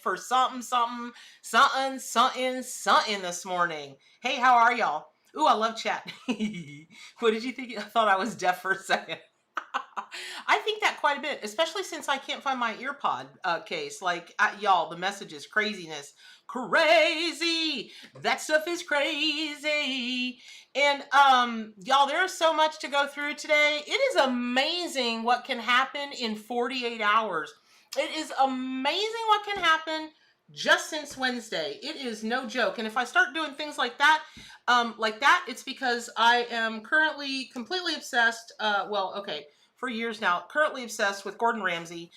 for something, something, something, something, something this morning. Hey, how are y'all? Ooh, I love chat. What did you think? I thought I was deaf for a second. I think that quite a bit, especially since I can't find my earpod case. Like, y'all, the message is craziness. Crazy. That stuff is crazy. And y'all, there's so much to go through today. It is amazing what can happen in 48 hours. It is amazing what can happen just since Wednesday. It is no joke. And if I start doing things like that, it's because I am currently completely obsessed. For years now, currently obsessed with Gordon Ramsay.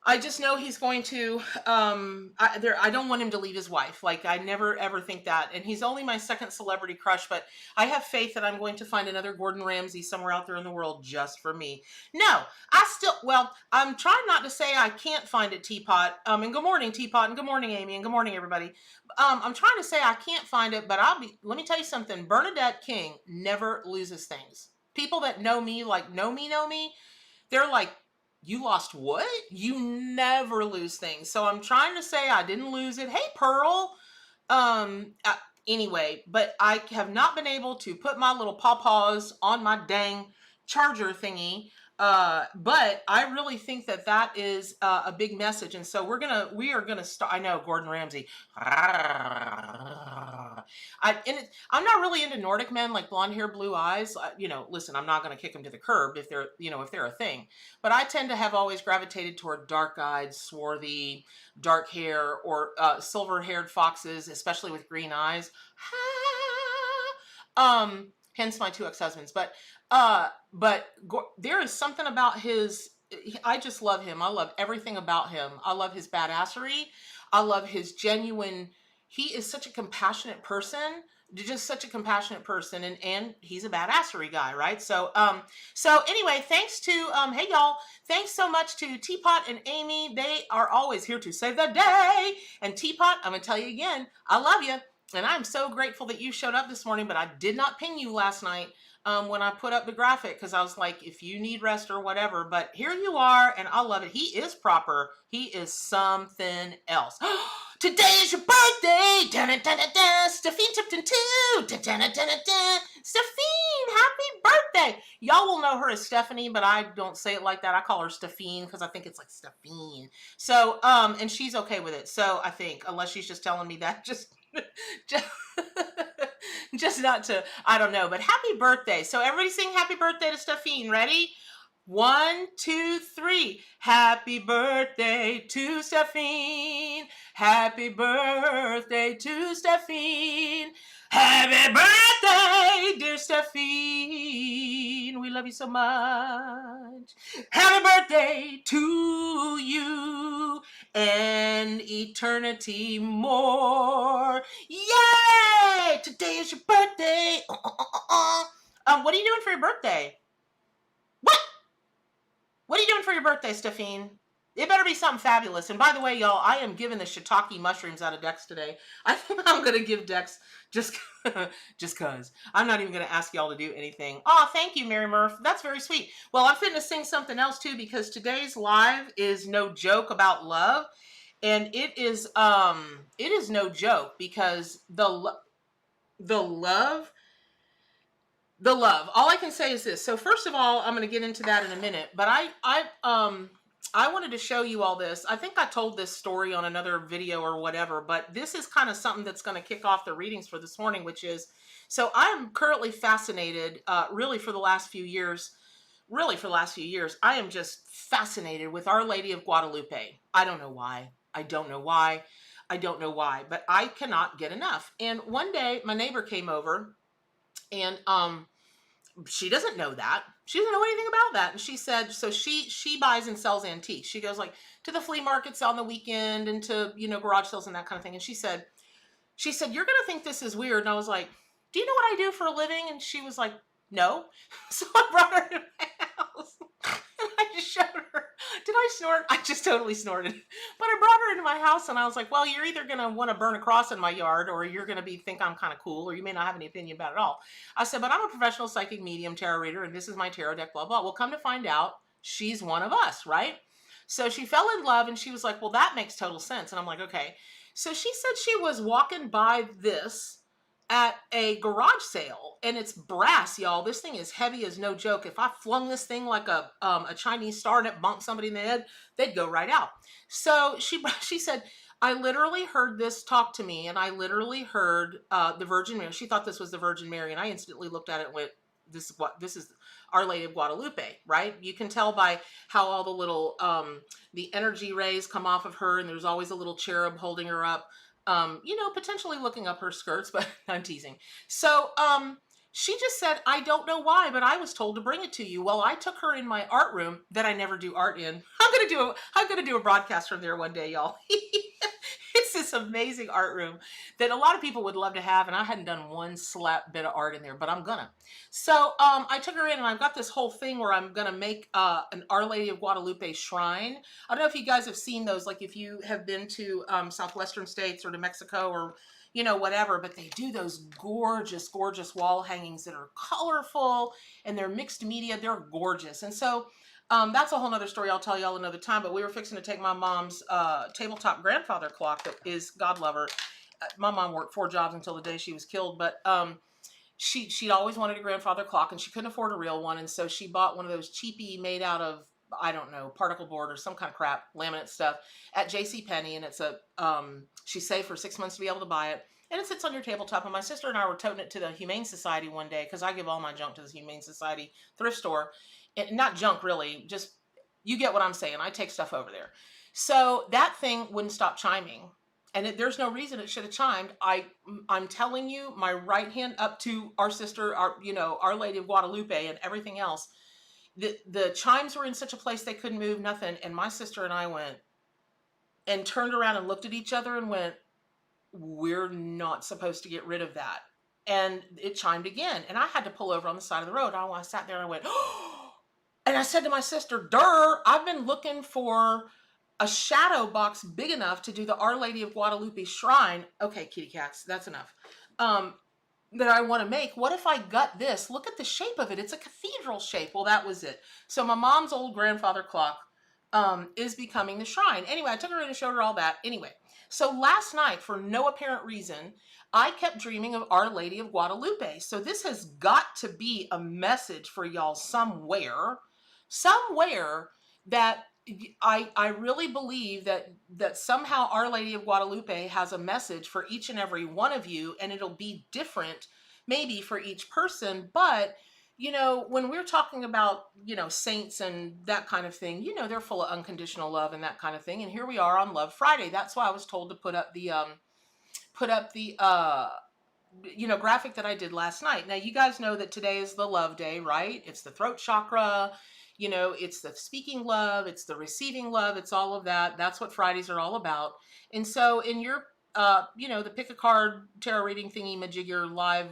I just know he's going to, I don't want him to leave his wife. Like, I never ever think that. And he's only my second celebrity crush, but I have faith that I'm going to find another Gordon Ramsay somewhere out there in the world just for me. No, I'm trying not to say I can't find it, Teapot. And good morning, Teapot, and good morning, Amy, and good morning, everybody. I'm trying to say I can't find it, but let me tell you something. Bernadette King never loses things. People that know me, know me, they're like, you lost what? You never lose things. So I'm trying to say I didn't lose it. Hey, Pearl. Anyway, but I have not been able to put my little pawpaws on my dang charger thingy. But I really think that is a big message. And so we are gonna start. I know Gordon Ramsay. I'm not really into Nordic men, like blonde hair, blue eyes. Listen, I'm not going to kick them to the curb if they're a thing. But I tend to have always gravitated toward dark-eyed, swarthy, dark hair, or silver-haired foxes, especially with green eyes. Hence my two ex-husbands. But there is something about his. I just love him. I love everything about him. I love his badassery. I love his genuine. He is such a compassionate person, just such a compassionate person, and he's a badassery guy, right? So anyway, thanks to hey y'all, thanks so much to Teapot and Amy. They are always here to save the day. And Teapot, I'm gonna tell you again, I love you, and I'm so grateful that you showed up this morning. But I did not ping you last night when I put up the graphic, because I was like, if you need rest or whatever. But here you are, and I love it. He is proper. He is something else. Today is your birthday! Stephine Tipton too! Stephine, happy birthday! Y'all will know her as Stephanie, but I don't say it like that. I call her Stephine because I think it's like Stephine. So, and she's okay with it. So I think, unless she's just telling me that, just not to, I don't know. But happy birthday. So everybody sing happy birthday to Stephine. Ready? 1, 2, 3. Happy birthday to Stephine. Happy birthday to Stephine. Happy birthday, dear Stephine. We love you so much. Happy birthday to you and eternity more. Yay! Today is your birthday. What are you doing for your birthday? What are you doing for your birthday, Stephine? It better be something fabulous. And by the way, y'all, I am giving the shiitake mushrooms out of Dex today. I think I'm going to give Dex just because. I'm not even going to ask y'all to do anything. Oh, thank you, Mary Murph. That's very sweet. Well, I'm fitting to sing something else, too, because today's live is no joke about love. And it is no joke, because the love. All I can say is this. So first of all, I'm going to get into that in a minute, but I wanted to show you all this. I think I told this story on another video or whatever, but this is kind of something that's going to kick off the readings for this morning, which is, so I'm currently fascinated, really for the last few years, I am just fascinated with Our Lady of Guadalupe. I don't know why, but I cannot get enough. And one day my neighbor came over, and she doesn't know that. She doesn't know anything about that. And she said, so she buys and sells antiques. She goes like to the flea markets on the weekend and to, garage sales and that kind of thing. And she said, you're going to think this is weird. And I was like, do you know what I do for a living? And she was like, no. So I brought her to my house and I just showed her. Did I snort? I just totally snorted. But I brought her into my house and I was like, well, you're either going to want to burn a cross in my yard, or you're going to think I'm kind of cool, or you may not have any opinion about it at all. I said, but I'm a professional psychic medium, tarot reader, and this is my tarot deck, blah, blah. Well, come to find out, she's one of us, right? So she fell in love and she was like, well, that makes total sense. And I'm like, okay. So she said she was walking by this at a garage sale, and it's brass, y'all. This thing is heavy as no joke. If I flung this thing like a Chinese star and it bonked somebody in the head, they'd go right out. So she said, I literally heard this talk to me, and I literally heard the Virgin Mary. She thought this was the Virgin Mary, and I instantly looked at it and went, this is Our Lady of Guadalupe, right? You can tell by how all the little the energy rays come off of her, and there's always a little cherub holding her up, potentially looking up her skirts, but I'm teasing. So she just said, I don't know why, but I was told to bring it to you. Well, I took her in my art room that I never do art in. I'm gonna do a broadcast from there one day, y'all. It's this amazing art room that a lot of people would love to have, and I hadn't done one slap bit of art in there, but I'm gonna. So I took her in, and I've got this whole thing where I'm gonna make an Our Lady of Guadalupe shrine. I don't know if you guys have seen those, like if you have been to southwestern states or to Mexico or whatever, but they do those gorgeous, gorgeous wall hangings that are colorful and they're mixed media. They're gorgeous. And so that's a whole nother story I'll tell y'all another time, but we were fixing to take my mom's tabletop grandfather clock that is, God love her. My mom worked 4 jobs until the day she was killed, but she'd always wanted a grandfather clock and she couldn't afford a real one. And so she bought one of those cheapy made out of, I don't know, particle board or some kind of crap, laminate stuff at JCPenney. And it's she saved for 6 months to be able to buy it. And it sits on your tabletop. And my sister and I were toting it to the Humane Society one day, because I give all my junk to the Humane Society thrift store. And not junk, really, just, you get what I'm saying. I take stuff over there. So that thing wouldn't stop chiming. And there's no reason it should have chimed. I'm telling you, my right hand up to our sister, Our Lady of Guadalupe and everything else, the chimes were in such a place they couldn't move, nothing. And my sister and I went and turned around and looked at each other and went, we're not supposed to get rid of that. And it chimed again. And I had to pull over on the side of the road. I sat there and I went, oh, and I said to my sister, I've been looking for a shadow box big enough to do the Our Lady of Guadalupe shrine. Okay, kitty cats, that's enough. That I want to make. What if I gut this? Look at the shape of it. It's a cathedral shape. Well, that was it. So my mom's old grandfather clock is becoming the shrine. Anyway, I took her in and showed her all that. Anyway, so last night, for no apparent reason, I kept dreaming of Our Lady of Guadalupe. So this has got to be a message for y'all somewhere that I really believe that somehow Our Lady of Guadalupe has a message for each and every one of you, and it'll be different maybe for each person. But when we're talking about saints and that kind of thing, they're full of unconditional love and that kind of thing. And here we are on Love Friday. That's why I was told to put up the graphic that I did last night. Now you guys know that today is the love day, right? It's the throat chakra. It's the speaking love, it's the receiving love, it's all of that. That's what Fridays are all about. And so in your, the pick a card tarot reading thingy majigger live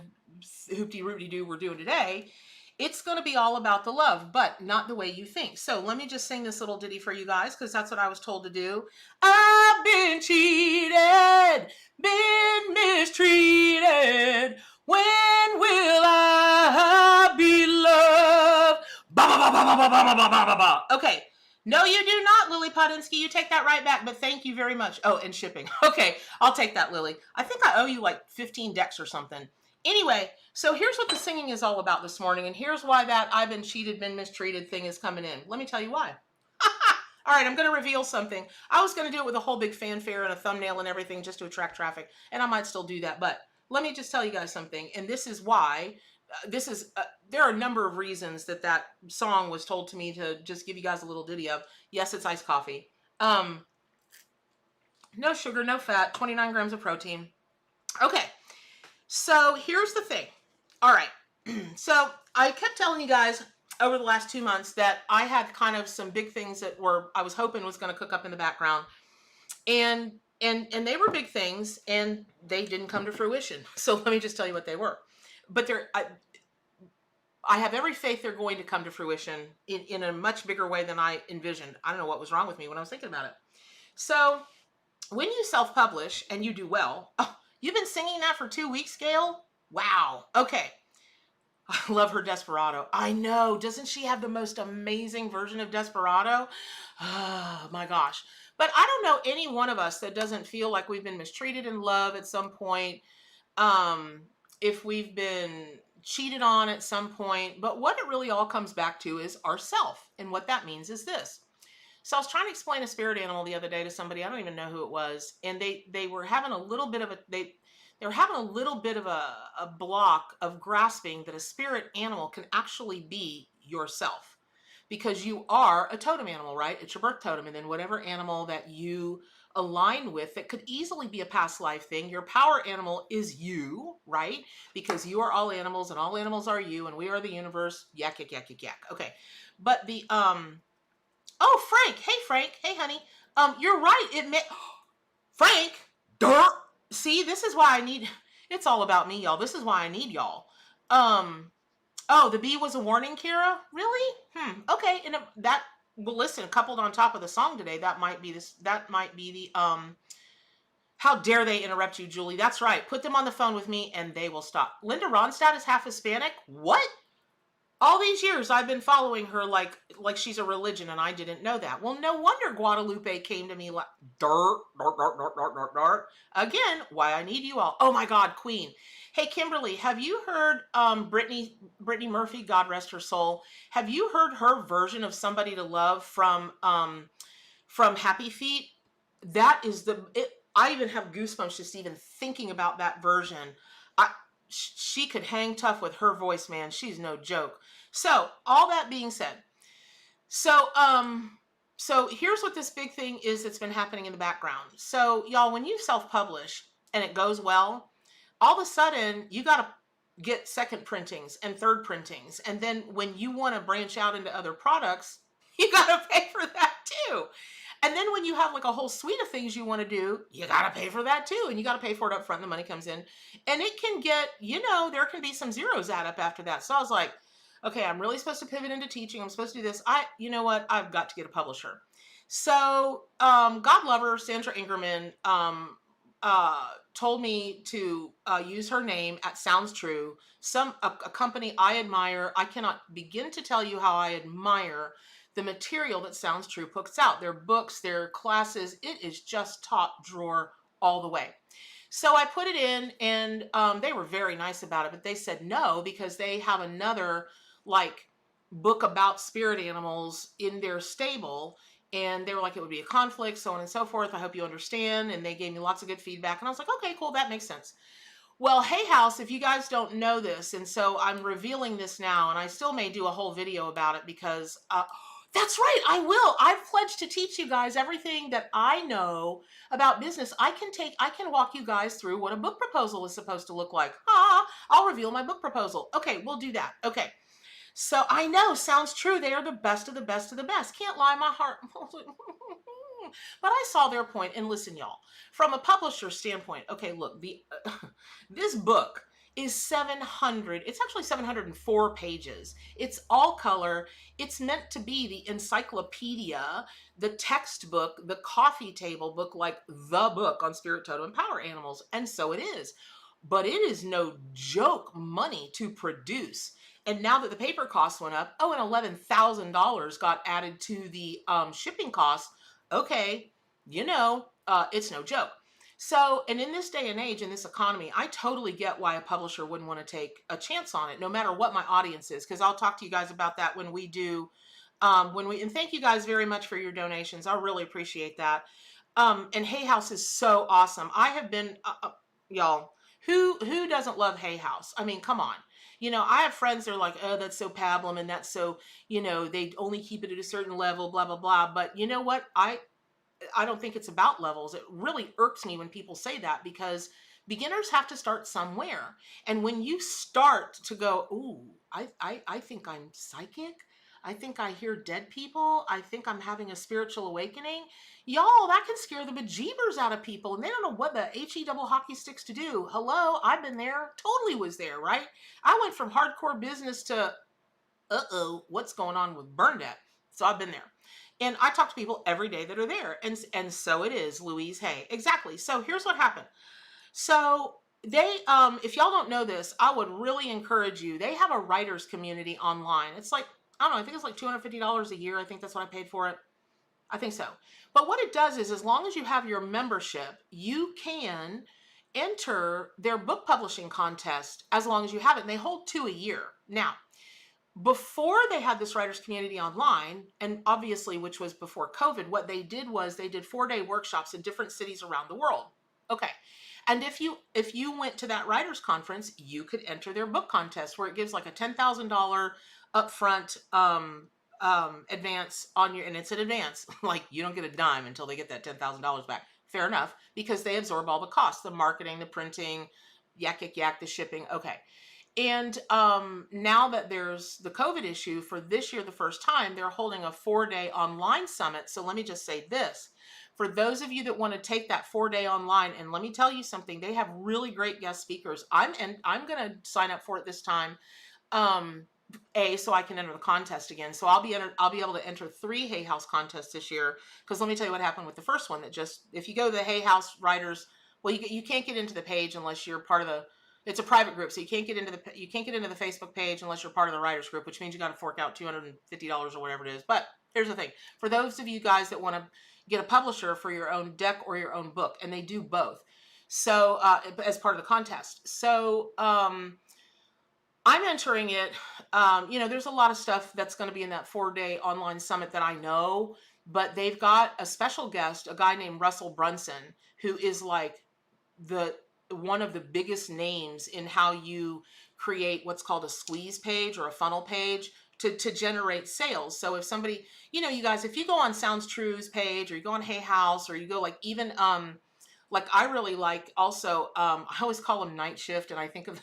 hoopty roopty doo we're doing today, it's going to be all about the love, but not the way you think. So let me just sing this little ditty for you guys, because that's what I was told to do. I've been cheated, been mistreated. When will I be loved? Ba, ba, ba, ba, ba, ba, ba, ba, ba, ba. Okay. No, you do not, Lily Podinsky. You take that right back, but thank you very much. Oh, and shipping. Okay, I'll take that, Lily. I think I owe you like 15 decks or something. Anyway, so here's what the singing is all about this morning, and here's why that I've been cheated, been mistreated thing is coming in. Let me tell you why. All right, I'm going to reveal something. I was going to do it with a whole big fanfare and a thumbnail and everything just to attract traffic, and I might still do that, but let me just tell you guys something, and this is why. There are a number of reasons that song was told to me to just give you guys a little ditty of. Yes, it's iced coffee. No sugar, no fat, 29 grams of protein. Okay, so here's the thing. All right, so I kept telling you guys over the last 2 months that I had kind of some big things that I was hoping was going to cook up in the background, and they were big things, and they didn't come to fruition. So let me just tell you what they were. But I have every faith they're going to come to fruition in a much bigger way than I envisioned. I don't know what was wrong with me when I was thinking about it. So when you self-publish and you do well, oh, you've been singing that for 2 weeks, Gail? Wow. Okay. I love her Desperado. I know. Doesn't she have the most amazing version of Desperado? Oh my gosh. But I don't know any one of us that doesn't feel like we've been mistreated in love at some point. Um, if we've been cheated on at some point. But what it really all comes back to is ourself. And what that means is this. So I was trying to explain a spirit animal the other day to somebody. I don't even know who it was, and they were having a little bit of a they were having a little bit of a block of grasping that a spirit animal can actually be yourself, because you are a totem animal, right? It's your birth totem, and then whatever animal that you align with that could easily be a past life thing. Your power animal is you, right? Because you are all animals, and all animals are you, and we are the universe. Yak yak yak yak yak. Okay, but the oh, Frank. Hey, Frank. Hey, honey. You're right. It may Frank. Dirt. See, this is why I need. It's all about me, y'all. This is why I need y'all. Oh, the bee was a warning, Kira. Really? Okay. And that. Well, listen. Coupled on top of the song today, that might be this. That might be the. How dare they interrupt you, Julie? That's right. Put them on the phone with me, and they will stop. Linda Ronstadt is half Hispanic. What? All these years I've been following her like she's a religion, and I didn't know that. Well, no wonder Guadalupe came to me like dirt, dirt, dirt, dirt, dirt, dirt, dirt. Again, why I need you all. Oh my God, Queen. Hey, Kimberly, have you heard Brittany Murphy, God rest her soul? Have you heard her version of Somebody to Love from Happy Feet? That is I even have goosebumps just even thinking about that version. She could hang tough with her voice, man. She's no joke. So all that being said, so here's what this big thing is that's been happening in the background. So y'all, when you self-publish and it goes well, all of a sudden you got to get second printings and third printings. And then when you want to branch out into other products, you got to pay for that too. And then when you have like a whole suite of things you want to do, you got to pay for that too. And you got to pay for it up front. The money comes in, and it can get, there can be some zeros add up after that. So I was like, okay, I'm really supposed to pivot into teaching. I'm supposed to do this. You know what? I've got to get a publisher. So, God love her, Sandra Ingerman, told me to use her name at Sounds True. A company I admire. I cannot begin to tell you how I admire the material that Sounds True puts out. Their books, their classes, it is just top drawer all the way. So I put it in, and they were very nice about it, but they said no, because they have another book about spirit animals in their stable. And they were like, it would be a conflict, so on and so forth. I hope you understand. And they gave me lots of good feedback. And I was like, okay, cool. That makes sense. Well, Hay House, if you guys don't know this, and so I'm revealing this now, and I still may do a whole video about it, because that's right, I will. I've pledged to teach you guys everything that I know about business. I can walk you guys through what a book proposal is supposed to look like. I'll reveal my book proposal. Okay, we'll do that. Okay. So I know, Sounds True. They are the best of the best of the best. Can't lie, my heart. But I saw their point, and listen, y'all, from a publisher standpoint, okay, look, this book is 700, it's actually 704 pages. It's all color. It's meant to be the encyclopedia, the textbook, the coffee table book, like the book on spirit, totem, and power animals. And so it is. But it is no joke money to produce. And now that the paper costs went up, and $11,000 got added to the shipping costs, okay, it's no joke. So, and in this day and age, in this economy, I totally get why a publisher wouldn't want to take a chance on it, no matter what my audience is, because I'll talk to you guys about that when we do, and thank you guys very much for your donations. I really appreciate that. And Hay House is so awesome. I have been, y'all, who doesn't love Hay House? I mean, come on. I have friends that are like, oh, that's so pablum, and that's so, they only keep it at a certain level, blah, blah, blah. But you know what? I don't think it's about levels. It really irks me when people say that, because beginners have to start somewhere. And when you start to go, ooh, I think I'm psychic. I think I hear dead people. I think I'm having a spiritual awakening. Y'all, that can scare the bejeebers out of people. And they don't know what the HE double hockey sticks to do. Hello, I've been there. Totally was there, right? I went from hardcore business to, what's going on with Bernadette? So I've been there. And I talk to people every day that are there. And so it is, Louise Hay. Exactly. So here's what happened. So they if y'all don't know this, I would really encourage you. They have a writers community online. It's like, I don't know, I think it's like $250 a year. I think that's what I paid for it. I think so. But what it does is, as long as you have your membership, you can enter their book publishing contest as long as you have it. And they hold 2 a year. Now, before they had this writers community online, and obviously, which was before COVID, what they did was they did 4-day workshops in different cities around the world. Okay. And if you went to that writers conference, you could enter their book contest, where it gives like a $10,000 upfront advance on your, and it's an advance. Like, you don't get a dime until they get that $10,000 back. Fair enough, because they absorb all the costs, the marketing, the printing, yak yak yak, the shipping. Okay. And now that there's the COVID issue, for this year, the first time, they're holding a 4-day online summit. So let me just say this. For those of you that want to take that 4-day online, and let me tell you something, they have really great guest speakers. I'm going to sign up for it this time. So I can enter the contest again. So I'll be able to enter 3 Hay House contests this year. Because let me tell you what happened with the first one. That just, if you go to the Hay House Writers, well, you can't get into the page unless you're part of the. It's a private group, so you can't get into the Facebook page unless you're part of the writers group, which means you got to fork out $250 or whatever it is. But here's the thing: for those of you guys that want to get a publisher for your own deck or your own book, and they do both, so as part of the contest. So I'm entering it. There's a lot of stuff that's going to be in that 4-day online summit that I know, but they've got a special guest, a guy named Russell Brunson, who is like one of the biggest names in how you create what's called a squeeze page or a funnel page to generate sales. So if somebody, you guys, if you go on Sounds True's page, or you go on Hay House, or you go like even like I really like also I always call them Night Shift, and I think of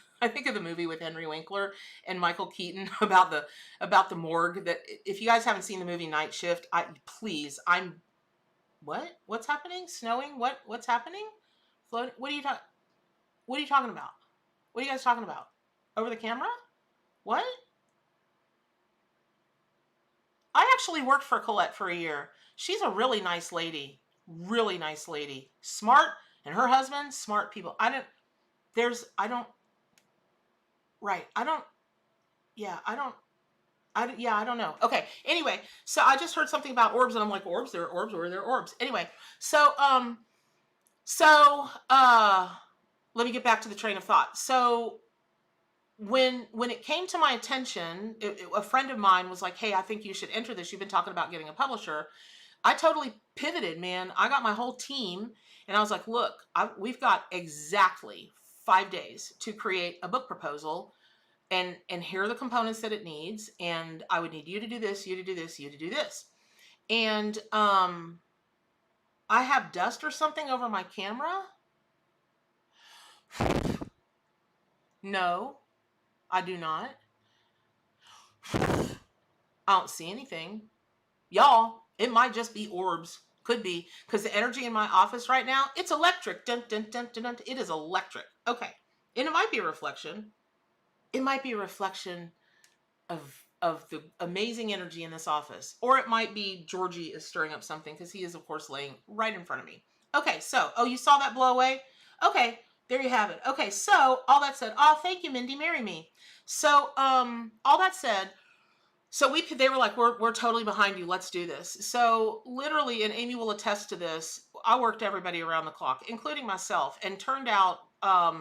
the movie with Henry Winkler and Michael Keaton about the morgue. That if you guys haven't seen the movie Night Shift, what's happening? Snowing? What's happening? Floating? What are you talking about? What are you guys talking about? Over the camera? What? I actually worked for Colette for a year. She's a really nice lady. Really nice lady. Smart, and her husband, smart people. I don't know. Okay. Anyway, so I just heard something about orbs, and I'm like, orbs? There are orbs? Where are there orbs? Anyway, so let me get back to the train of thought. So when it came to my attention, a friend of mine was like, hey, I think you should enter this. You've been talking about getting a publisher. I totally pivoted, man. I got my whole team, and I was like, look, we've got exactly 5 days to create a book proposal, and here are the components that it needs, and I would need you to do this, you to do this, you to do this. And I have dust or something over my camera. No, I do not. I don't see anything. Y'all, it might just be orbs. Could be, because the energy in my office right now, it's electric. Dun, dun, dun, dun, dun. It is electric. Okay. And it might be a reflection. It might be a reflection of the amazing energy in this office. Or it might be Georgie is stirring up something, because he is, of course, laying right in front of me. Okay, so, you saw that blow away? Okay, there you have it. Okay, so, all that said, thank you, Mindy, marry me. So, all that said, so they were like, we're totally behind you. Let's do this. So literally, and Amy will attest to this, I worked everybody around the clock, including myself, and turned out, I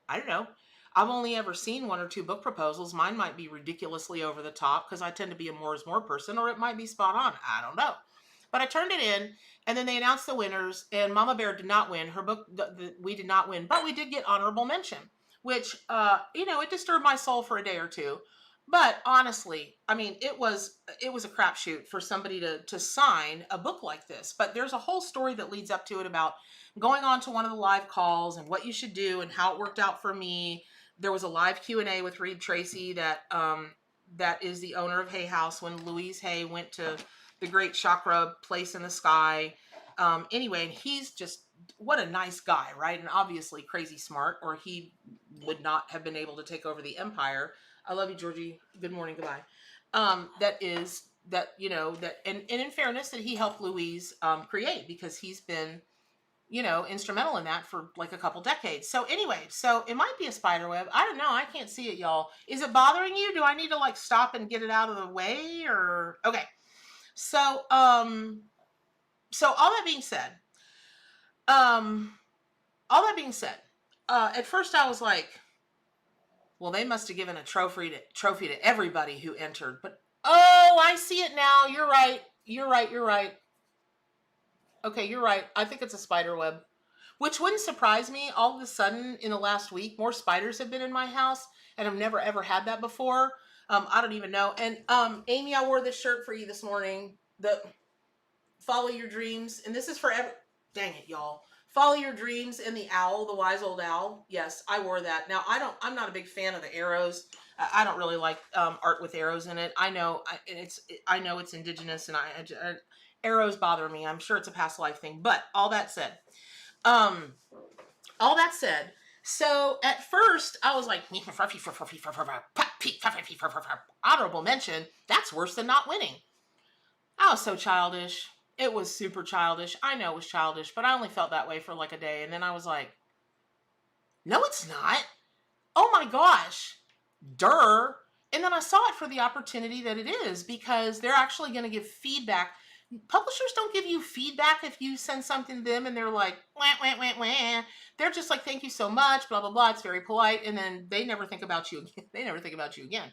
don't know, I've only ever seen 1 or 2 book proposals. Mine might be ridiculously over the top, because I tend to be a more is more person, or it might be spot on. I don't know. But I turned it in, and then they announced the winners, and Mama Bear did not win. Her book, we did not win, but we did get honorable mention, which, it disturbed my soul for a day or two. But honestly, I mean, it was a crapshoot for somebody to sign a book like this. But there's a whole story that leads up to it about going on to one of the live calls and what you should do and how it worked out for me. There was a live Q&A with Reed Tracy that is the owner of Hay House, when Louise Hay went to the great chakra place in the sky. Anyway, and he's just, what a nice guy, right? And obviously crazy smart, or he would not have been able to take over the empire. I love you, Georgie. Good morning. Goodbye. And in fairness, that he helped Louise create, because he's been instrumental in that for like a couple decades. So anyway, so it might be a spider web. I don't know. I can't see it, y'all. Is it bothering you? Do I need to like stop and get it out of the way or okay. So so um all that being said, at first I was like, well, they must have given a trophy to everybody who entered. But oh, I see it now. You're right. You're right. You're right. Okay, you're right. I think it's a spider web, which wouldn't surprise me. All of a sudden, in the last week, more spiders have been in my house, and I've never ever had that before. I don't even know. And Amy, I wore this shirt for you this morning. The follow your dreams, and this is for every. Dang it, y'all! Follow your dreams and the owl, the wise old owl. Yes, I wore that. Now I'm not a big fan of the arrows. I don't really like art with arrows in it. I know it's indigenous, and arrows bother me. I'm sure it's a past life thing. But um, all that said, so at first I was like, honorable mention. That's worse than not winning. I was so childish. It was super childish. I know it was childish, but I only felt that way for like a day. And then I was like, no, it's not. Oh my gosh. Durr. And then I saw it for the opportunity that it is, because they're actually going to give feedback. Publishers don't give you feedback if you send something to them and they're like, wah, wah, wah, wah. They're just like, thank you so much, blah, blah, blah. It's very polite. And then they never think about you again. They never think about you again.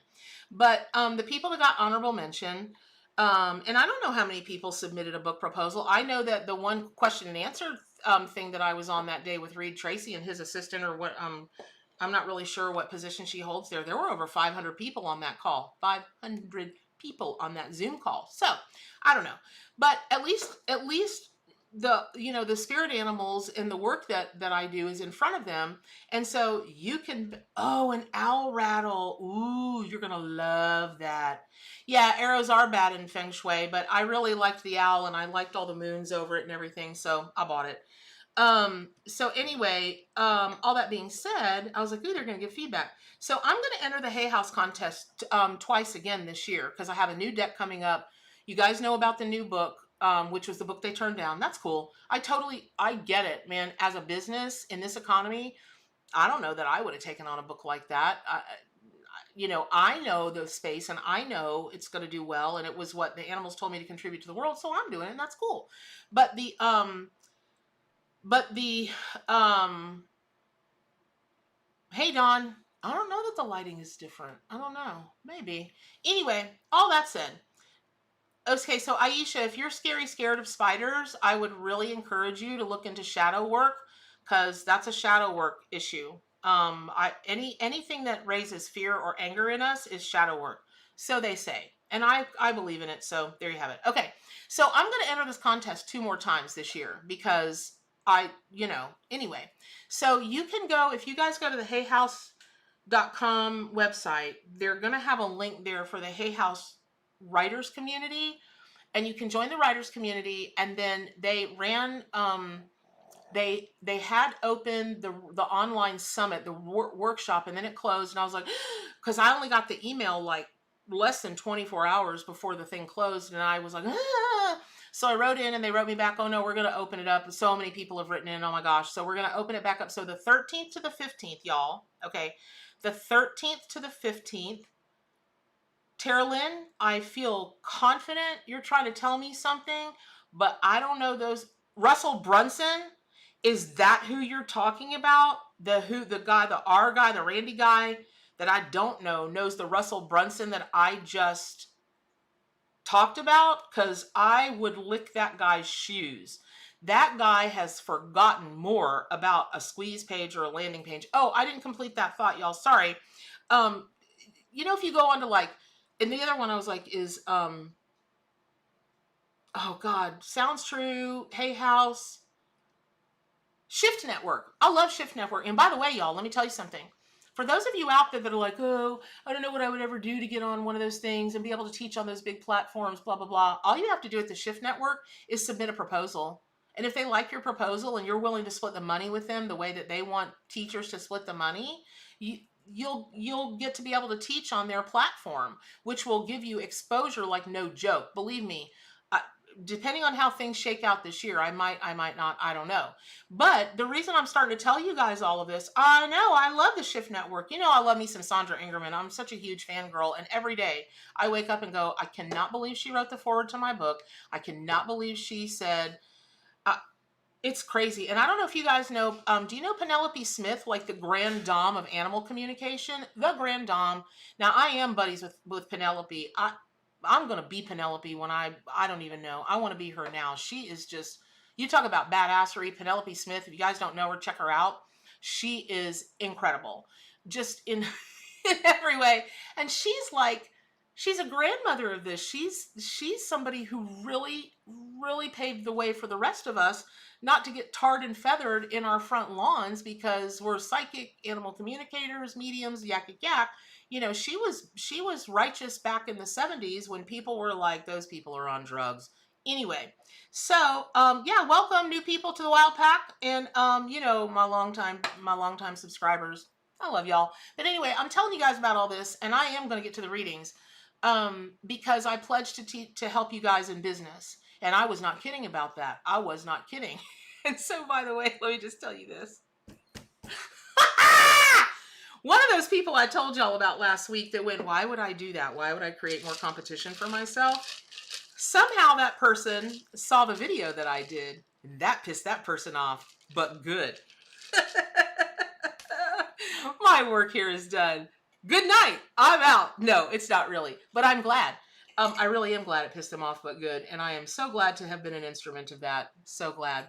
But the people that got honorable mention, and I don't know how many people submitted a book proposal. I know that the one question and answer thing that I was on that day with Reed Tracy and his assistant, or what, I'm not really sure what position she holds there. There were over 500 people on that call. 500 people on that Zoom call. So I don't know, but at least the spirit animals and the work that I do is in front of them, and so you can an owl rattle. Ooh, you're gonna love that. Yeah, arrows are bad in feng shui, but I really liked the owl and I liked all the moons over it and everything, so I bought it. So anyway, all that being said, I was like, ooh, they're going to give feedback. So I'm going to enter the Hay House contest twice again this year, because I have a new deck coming up. You guys know about the new book, which was the book they turned down. That's cool. I get it, man. As a business in this economy, I don't know that I would have taken on a book like that. I know the space and I know it's going to do well. And it was what the animals told me to contribute to the world. So I'm doing it, and that's cool. But the hey Don, I don't know that the lighting is different. I don't know. Maybe. Anyway, all that said. Okay, so Aisha, if you're scared of spiders, I would really encourage you to look into shadow work, because that's a shadow work issue. Anything that raises fear or anger in us is shadow work. So they say. And I believe in it. So there you have it. Okay. So I'm going to enter this contest 2 more times this year, because anyway, so you can go, if you guys go to the hayhouse.com website, they're going to have a link there for the Hay House writers community, and you can join the writers community. And then they ran, they had opened the online summit, the workshop, and then it closed. And I was like, because I only got the email like less than 24 hours before the thing closed. And I was like, ah. So I wrote in and they wrote me back, oh no, we're going to open it up. So many people have written in, oh my gosh. So we're going to open it back up. So the 13th to the 15th, y'all. Okay. The 13th to the 15th. Tara Lynn, I feel confident you're trying to tell me something, but I don't know those. Russell Brunson, is that who you're talking about? The R guy, the Randy guy that I don't know knows the Russell Brunson that I just talked about? Because I would lick that guy's shoes. That guy has forgotten more about a squeeze page or a landing page. Oh, I didn't complete that thought, y'all. Sorry. If you go on to like, and the other one I was like is, oh God, Sounds True, Hay House, Shift Network. I love Shift Network. And by the way, y'all, let me tell you something. For those of you out there that are like, oh, I don't know what I would ever do to get on one of those things and be able to teach on those big platforms, blah, blah, blah. All you have to do at the Shift Network is submit a proposal. And if they like your proposal and you're willing to split the money with them the way that they want teachers to split the money, you'll get to be able to teach on their platform, which will give you exposure like no joke. Believe me, depending on how things shake out this year, I might not, I don't know. But the reason I'm starting to tell you guys all of this, I know I love the Shift Network. You know, I love me some Sandra Ingerman. I'm such a huge fangirl. And every day I wake up and go, I cannot believe she wrote the foreword to my book. I cannot believe she said, it's crazy. And I don't know if you guys know, do you know Penelope Smith, like the grand dame of animal communication? The grand dame. Now, I am buddies with Penelope. I'm going to be Penelope when I don't even know. I want to be her now. She is just, you talk about badassery. Penelope Smith, if you guys don't know her, check her out. She is incredible. Just in, in every way. And she's like, she's a grandmother of this. She's somebody who really, really paved the way for the rest of us not to get tarred and feathered in our front lawns because we're psychic animal communicators, mediums, yak yak yak. You know, she was righteous back in the 70s when people were like, those people are on drugs. Anyway, so yeah, welcome new people to the Wild Pack, and you know, my longtime subscribers. I love y'all. But anyway, I'm telling you guys about all this, and I am going to get to the readings because I pledged to help you guys in business. And I was not kidding about that. I was not kidding. And so, by the way, let me just tell you this. One of those people I told y'all about last week that went, why would I do that? Why would I create more competition for myself? Somehow that person saw the video that I did. That pissed that person off, but good. My work here is done. Good night. I'm out. No, it's not really, but I'm glad. I really am glad it pissed them off, but good. And I am so glad to have been an instrument of that. So glad.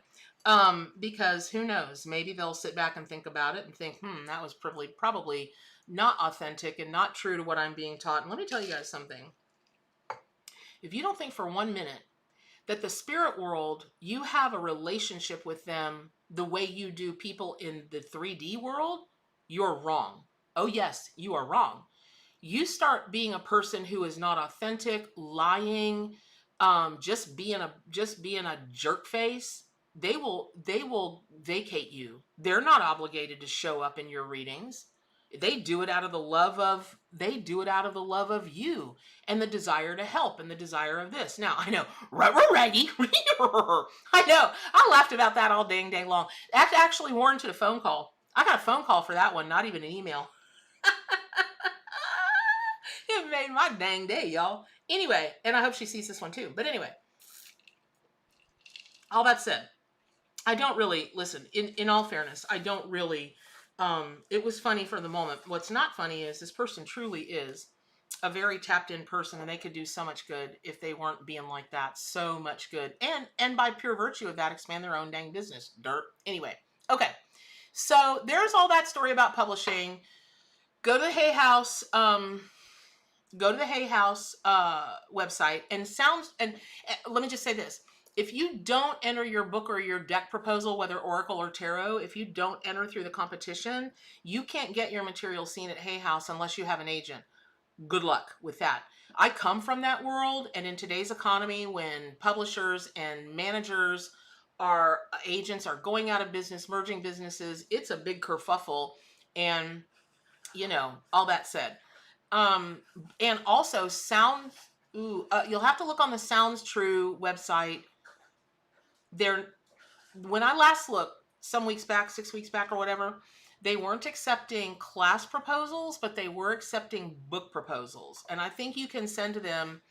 Because who knows, maybe they'll sit back and think about it and think, that was probably not authentic and not true to what I'm being taught. And let me tell you guys something. If you don't think for 1 minute that the spirit world, you have a relationship with them the way you do people in the 3D world, you're wrong. Oh yes, you are wrong. You start being a person who is not authentic, lying, just being a jerk face, they will vacate you. They're not obligated to show up in your readings. They do it out of the love of you and the desire to help and the desire of this. Now, I know, raggy. I know. I laughed about that all dang long. That actually warranted a phone call. I got a phone call for that one, not even an email. It made my dang day, y'all. Anyway, and I hope she sees this one too. But anyway, all that said, I don't really, listen, in all fairness, I don't really, it was funny for the moment. What's not funny is this person truly is a very tapped in person, and they could do so much good if they weren't being like that. So much good. And by pure virtue of that, expand their own dang business. Dirt. Anyway, okay. So there's all that story about publishing. Go to the Hay House, website and let me just say this. If you don't enter your book or your deck proposal, whether Oracle or Tarot, if you don't enter through the competition, you can't get your material seen at Hay House unless you have an agent. Good luck with that. I come from that world, and in today's economy, when publishers and managers agents are going out of business, merging businesses, it's a big kerfuffle. And you know, all that said, and also you'll have to look on the Sounds True website. When I last looked, some weeks back, 6 weeks back or whatever, they weren't accepting class proposals, but they were accepting book proposals. And I think you can send to them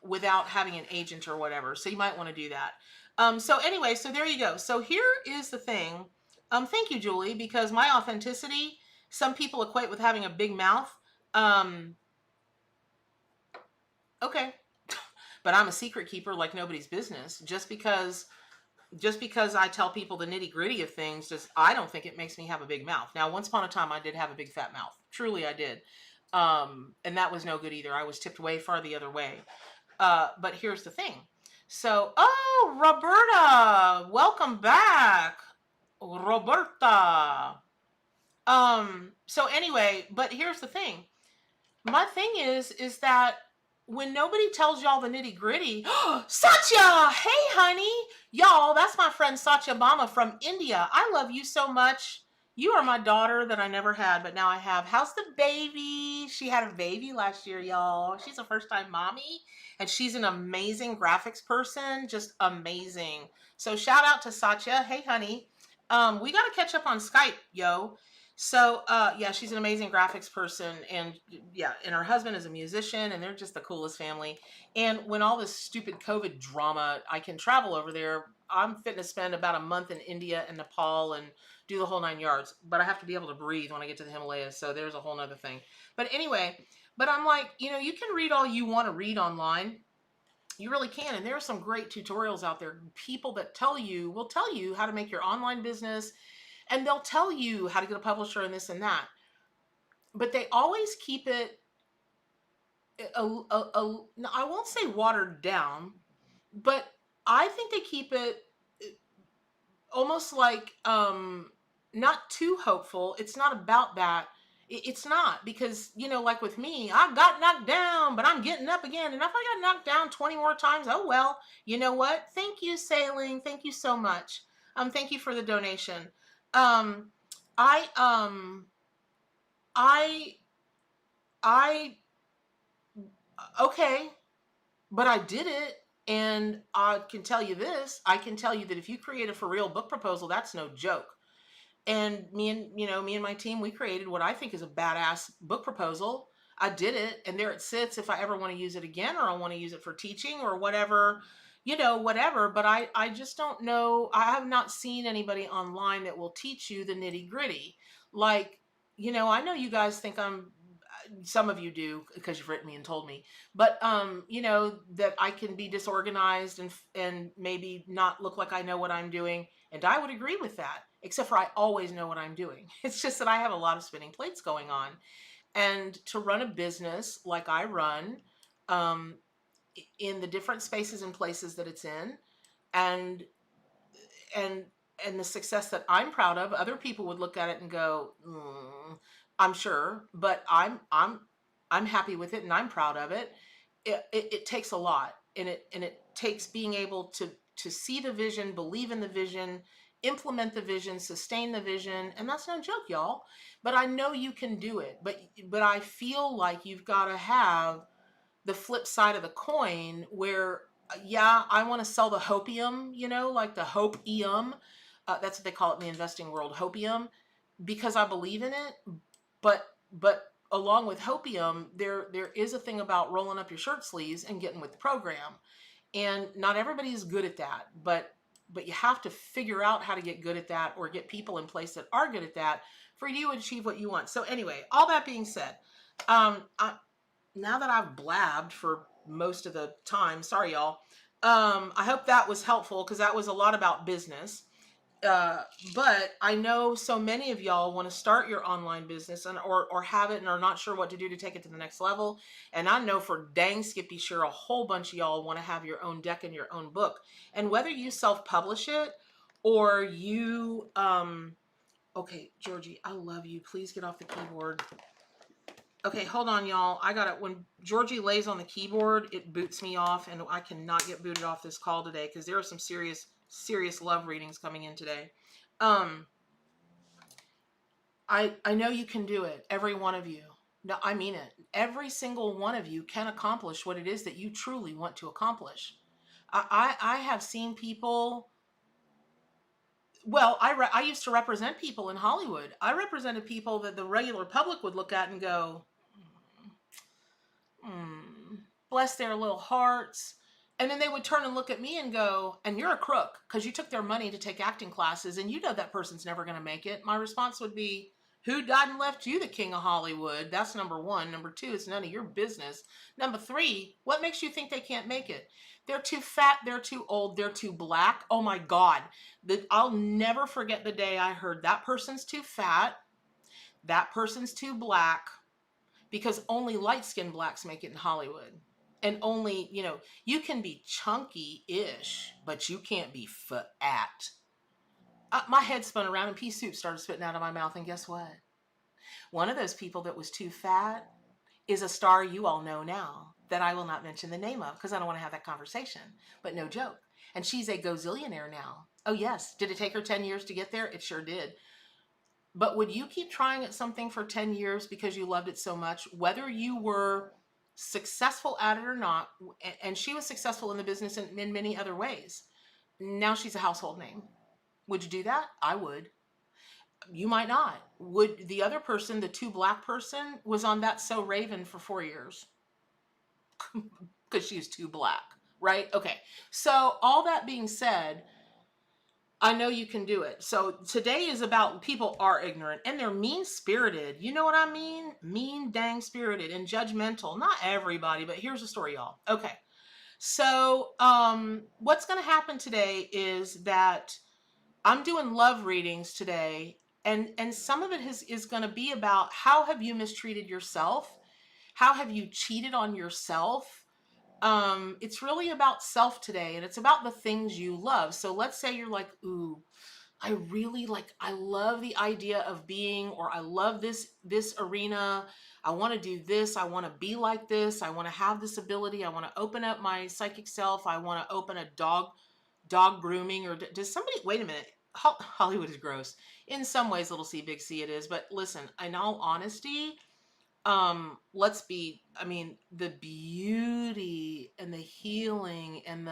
without having an agent or whatever. So you might want to do that. So anyway, so there you go. So here is the thing. Thank you, Julie, because my authenticity, some people equate with having a big mouth. Okay. But I'm a secret keeper like nobody's business. Just because I tell people the nitty gritty of things, I don't think it makes me have a big mouth. Now, once upon a time, I did have a big fat mouth. Truly, I did. And that was no good either. I was tipped way far the other way. But here's the thing. So, Roberta, welcome back. Roberta. So anyway, but here's the thing. My thing is that when nobody tells y'all the nitty gritty, Satya, hey honey, y'all, that's my friend Satya Bama from India. I love you so much. You are my daughter that I never had, but now I have. How's the baby? She had a baby last year, y'all. She's a first time mommy, and she's an amazing graphics person. Just amazing. So shout out to Satya. Hey, honey. We got to catch up on Skype, yo. So, yeah, she's an amazing graphics person, and yeah, and her husband is a musician, and they're just the coolest family. And when all this stupid COVID drama, I can travel over there. I'm fitting to spend about a month in India and Nepal and do the whole 9 yards, but I have to be able to breathe when I get to the Himalayas. So there's a whole nother thing. But anyway, but I'm like, you can read all you want to read online. You really can. And there are some great tutorials out there. People that will tell you how to make your online business, and they'll tell you how to get a publisher and this and that. But they always keep it, I won't say watered down, but I think they keep it almost like not too hopeful. It's not about that. It's not, because like with me, I got knocked down, but I'm getting up again. And if I got knocked down 20 more times, oh well. You know what? Thank you, Sailing. Thank you so much. Thank you for the donation. Um, I I I okay, but I did it. And I can tell you this, I can tell you that if you create a for real book proposal, that's no joke. And me and my team, we created what I think is a badass book proposal. I did it, and there it sits if I ever want to use it again, or I want to use it for teaching or whatever, whatever. But I just don't know. I have not seen anybody online that will teach you the nitty gritty. Like, I know you guys think some of you do because you've written me and told me, but that I can be disorganized and maybe not look like I know what I'm doing. And I would agree with that, except for I always know what I'm doing. It's just that I have a lot of spinning plates going on. And to run a business like I run, um, in the different spaces and places that it's in, and and and the success that I'm proud of, other people would look at it and go, I'm sure, but I'm happy with it and I'm proud of it. It takes a lot, and it takes being able to see the vision, believe in the vision, implement the vision, sustain the vision, and that's no joke, y'all. But I know you can do it. But I feel like you've got to have the flip side of the coin where, yeah, I want to sell the hopium, like the hopium. That's what they call it in the investing world, hopium, because I believe in it. But along with hopium, there is a thing about rolling up your shirt sleeves and getting with the program. And not everybody is good at that, but you have to figure out how to get good at that, or get people in place that are good at that for you to achieve what you want. So anyway, all that being said, now that I've blabbed for most of the time, sorry y'all. I hope that was helpful, because that was a lot about business. But I know so many of y'all want to start your online business or have it and are not sure what to do to take it to the next level. And I know for dang Skippy sure a whole bunch of y'all want to have your own deck and your own book. And whether you self-publish it or you, okay, Georgie, I love you. Please get off the keyboard. Okay, hold on, y'all. I got it. When Georgie lays on the keyboard, it boots me off, and I cannot get booted off this call today because there are some serious love readings coming in today. I know you can do it, every one of you. No, I mean it. Every single one of you can accomplish what it is that you truly want to accomplish. I have seen people. Well, I used to represent people in Hollywood. I represented people that the regular public would look at and go, bless their little hearts. And then they would turn and look at me and go, and you're a crook because you took their money to take acting classes and you know that person's never going to make it. My response would be, who died and left you the king of Hollywood? That's number one. Number two, it's none of your business. Number three, what makes you think they can't make it? They're too fat, they're too old, they're too black. Oh my God. I'll never forget the day I heard that person's too fat, that person's too black, because only light-skinned blacks make it in Hollywood. And only, you can be chunky-ish, but you can't be fat. My head spun around and pea soup started spitting out of my mouth. And guess what? One of those people that was too fat is a star you all know now that I will not mention the name of because I don't want to have that conversation. But no joke. And she's a gazillionaire now. Oh, yes. Did it take her 10 years to get there? It sure did. But would you keep trying at something for 10 years because you loved it so much, whether you were successful at it or not? And she was successful in the business in many other ways. Now she's a household name. Would you do that? I would. You might not. Would the other person, the two black person, was on That So Raven for 4 years because she's too black, right? Okay. So all that being said, I know you can do it. So today is about people are ignorant and they're mean spirited. You know what I mean? Mean, dang spirited and judgmental. Not everybody, but here's the story, y'all. Okay. So what's going to happen today is that I'm doing love readings today, and some of it is going to be about how have you mistreated yourself? How have you cheated on yourself? It's really about self today, and it's about the things you love. So let's say you're like, ooh, I love the idea of being, or I love this arena. I want to do this. I want to be like this. I want to have this ability. I want to open up my psychic self. I want to open a dog grooming, or does somebody, wait a minute. Hollywood is gross. In some ways, little C, big C it is. But listen, in all honesty, let's be, I mean, the beauty and the healing and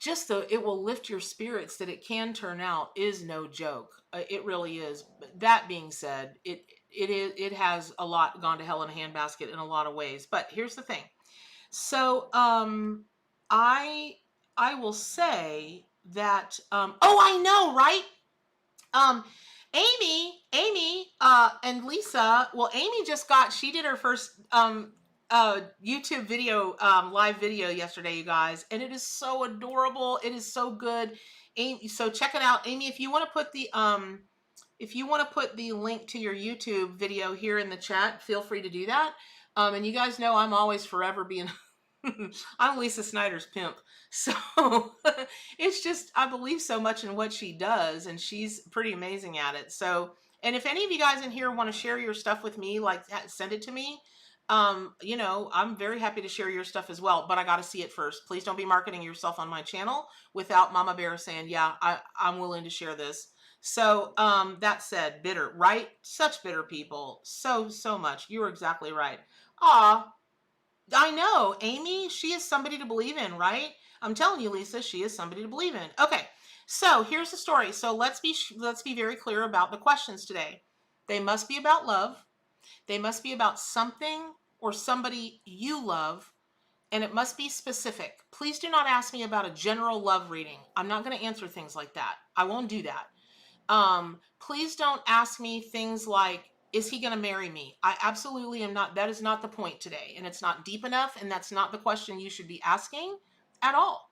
it will lift your spirits that it can turn out is no joke. It really is. But that being said, it has a lot gone to hell in a handbasket in a lot of ways. But here's the thing. So, I will say that, oh, I know, right? Um, Amy, and Lisa. Well, Amy she did her first YouTube video, live video yesterday, you guys, and it is so adorable. It is so good. Amy, so check it out, Amy. If you want to put the link to your YouTube video here in the chat, feel free to do that. And you guys know I'm always forever being I'm Lisa Snyder's pimp. So it's just, I believe so much in what she does, and she's pretty amazing at it. So, and if any of you guys in here want to share your stuff with me, like send it to me. I'm very happy to share your stuff as well, but I got to see it first. Please don't be marketing yourself on my channel without Mama Bear saying, yeah, I'm willing to share this. So, that said, bitter, right? Such bitter people. So much. You were exactly right. Aw, I know, Amy, she is somebody to believe in, right? I'm telling you, Lisa, she is somebody to believe in. Okay, so here's the story. So let's be very clear about the questions today. They must be about love. They must be about something or somebody you love, and it must be specific. Please do not ask me about a general love reading. I'm not going to answer things like that. I won't do that. Please don't ask me things like, is he going to marry me? I absolutely am not. That is not the point today. And it's not deep enough. And that's not the question you should be asking at all.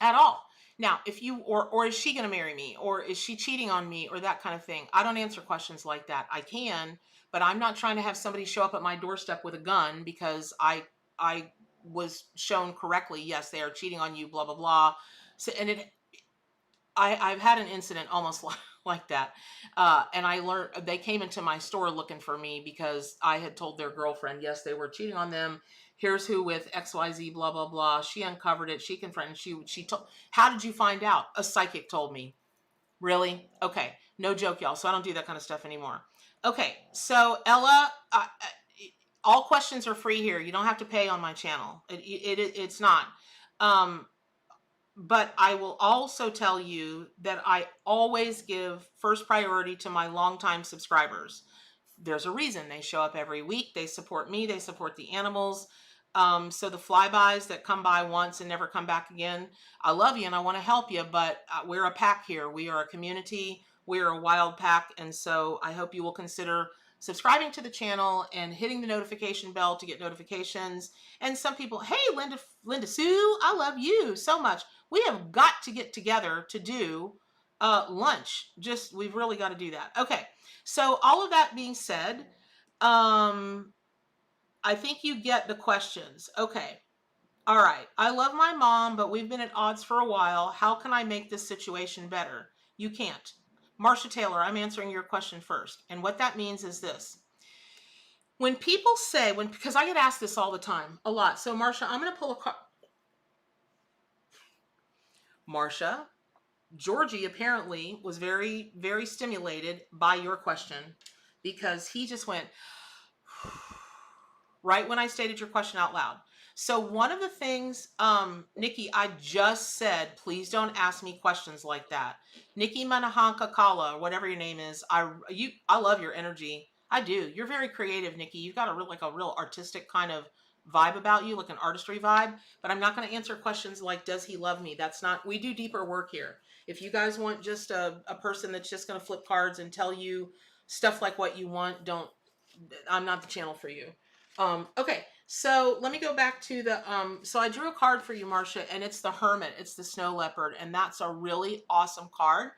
At all. Now, if you, or is she going to marry me? Or is she cheating on me? Or that kind of thing. I don't answer questions like that. I can, but I'm not trying to have somebody show up at my doorstep with a gun because I was shown correctly. Yes, they are cheating on you, blah, blah, blah. So, and I've had an incident almost like that. And I learned, they came into my store looking for me because I had told their girlfriend, yes, they were cheating on them. Here's who with XYZ, blah, blah, blah. She uncovered it. She confronted, she told, how did you find out? A psychic told me. Really? Okay. No joke, y'all. So I don't do that kind of stuff anymore. Okay. So Ella, all questions are free here. You don't have to pay on my channel. It's not. But I will also tell you that I always give first priority to my longtime subscribers. There's a reason. They show up every week. They support me. They support the animals. So the flybys that come by once and never come back again, I love you and I want to help you, but we're a pack here. We are a community. We're a wild pack. And so I hope you will consider subscribing to the channel and hitting the notification bell to get notifications. And some people, hey, Linda Sue, I love you so much. We have got to get together to do lunch. We've really got to do that. Okay. So all of that being said, I think you get the questions. Okay. All right. I love my mom, but we've been at odds for a while. How can I make this situation better? You can't. Marsha Taylor, I'm answering your question first. And what that means is this. When people say, because I get asked this all the time, a lot. So Marsha, I'm going to pull a card. Marsha, Georgie apparently was very, very stimulated by your question because he just went right when I stated your question out loud. So one of the things, Nikki, I just said, please don't ask me questions like that. Nikki Manahanka Kala, or whatever your name is, I love your energy. I do. You're very creative, Nikki. You've got a real artistic kind of vibe about you, like an artistry vibe. But I'm not going to answer questions like, does he love me? That's not. We do deeper work here. If you guys want just a person that's just going to flip cards and tell you stuff like what you want, don't. I'm not the channel for you. Okay, so let me go back to the, so I drew a card for you, Marcia, and it's the Hermit. It's the Snow Leopard, and that's a really awesome card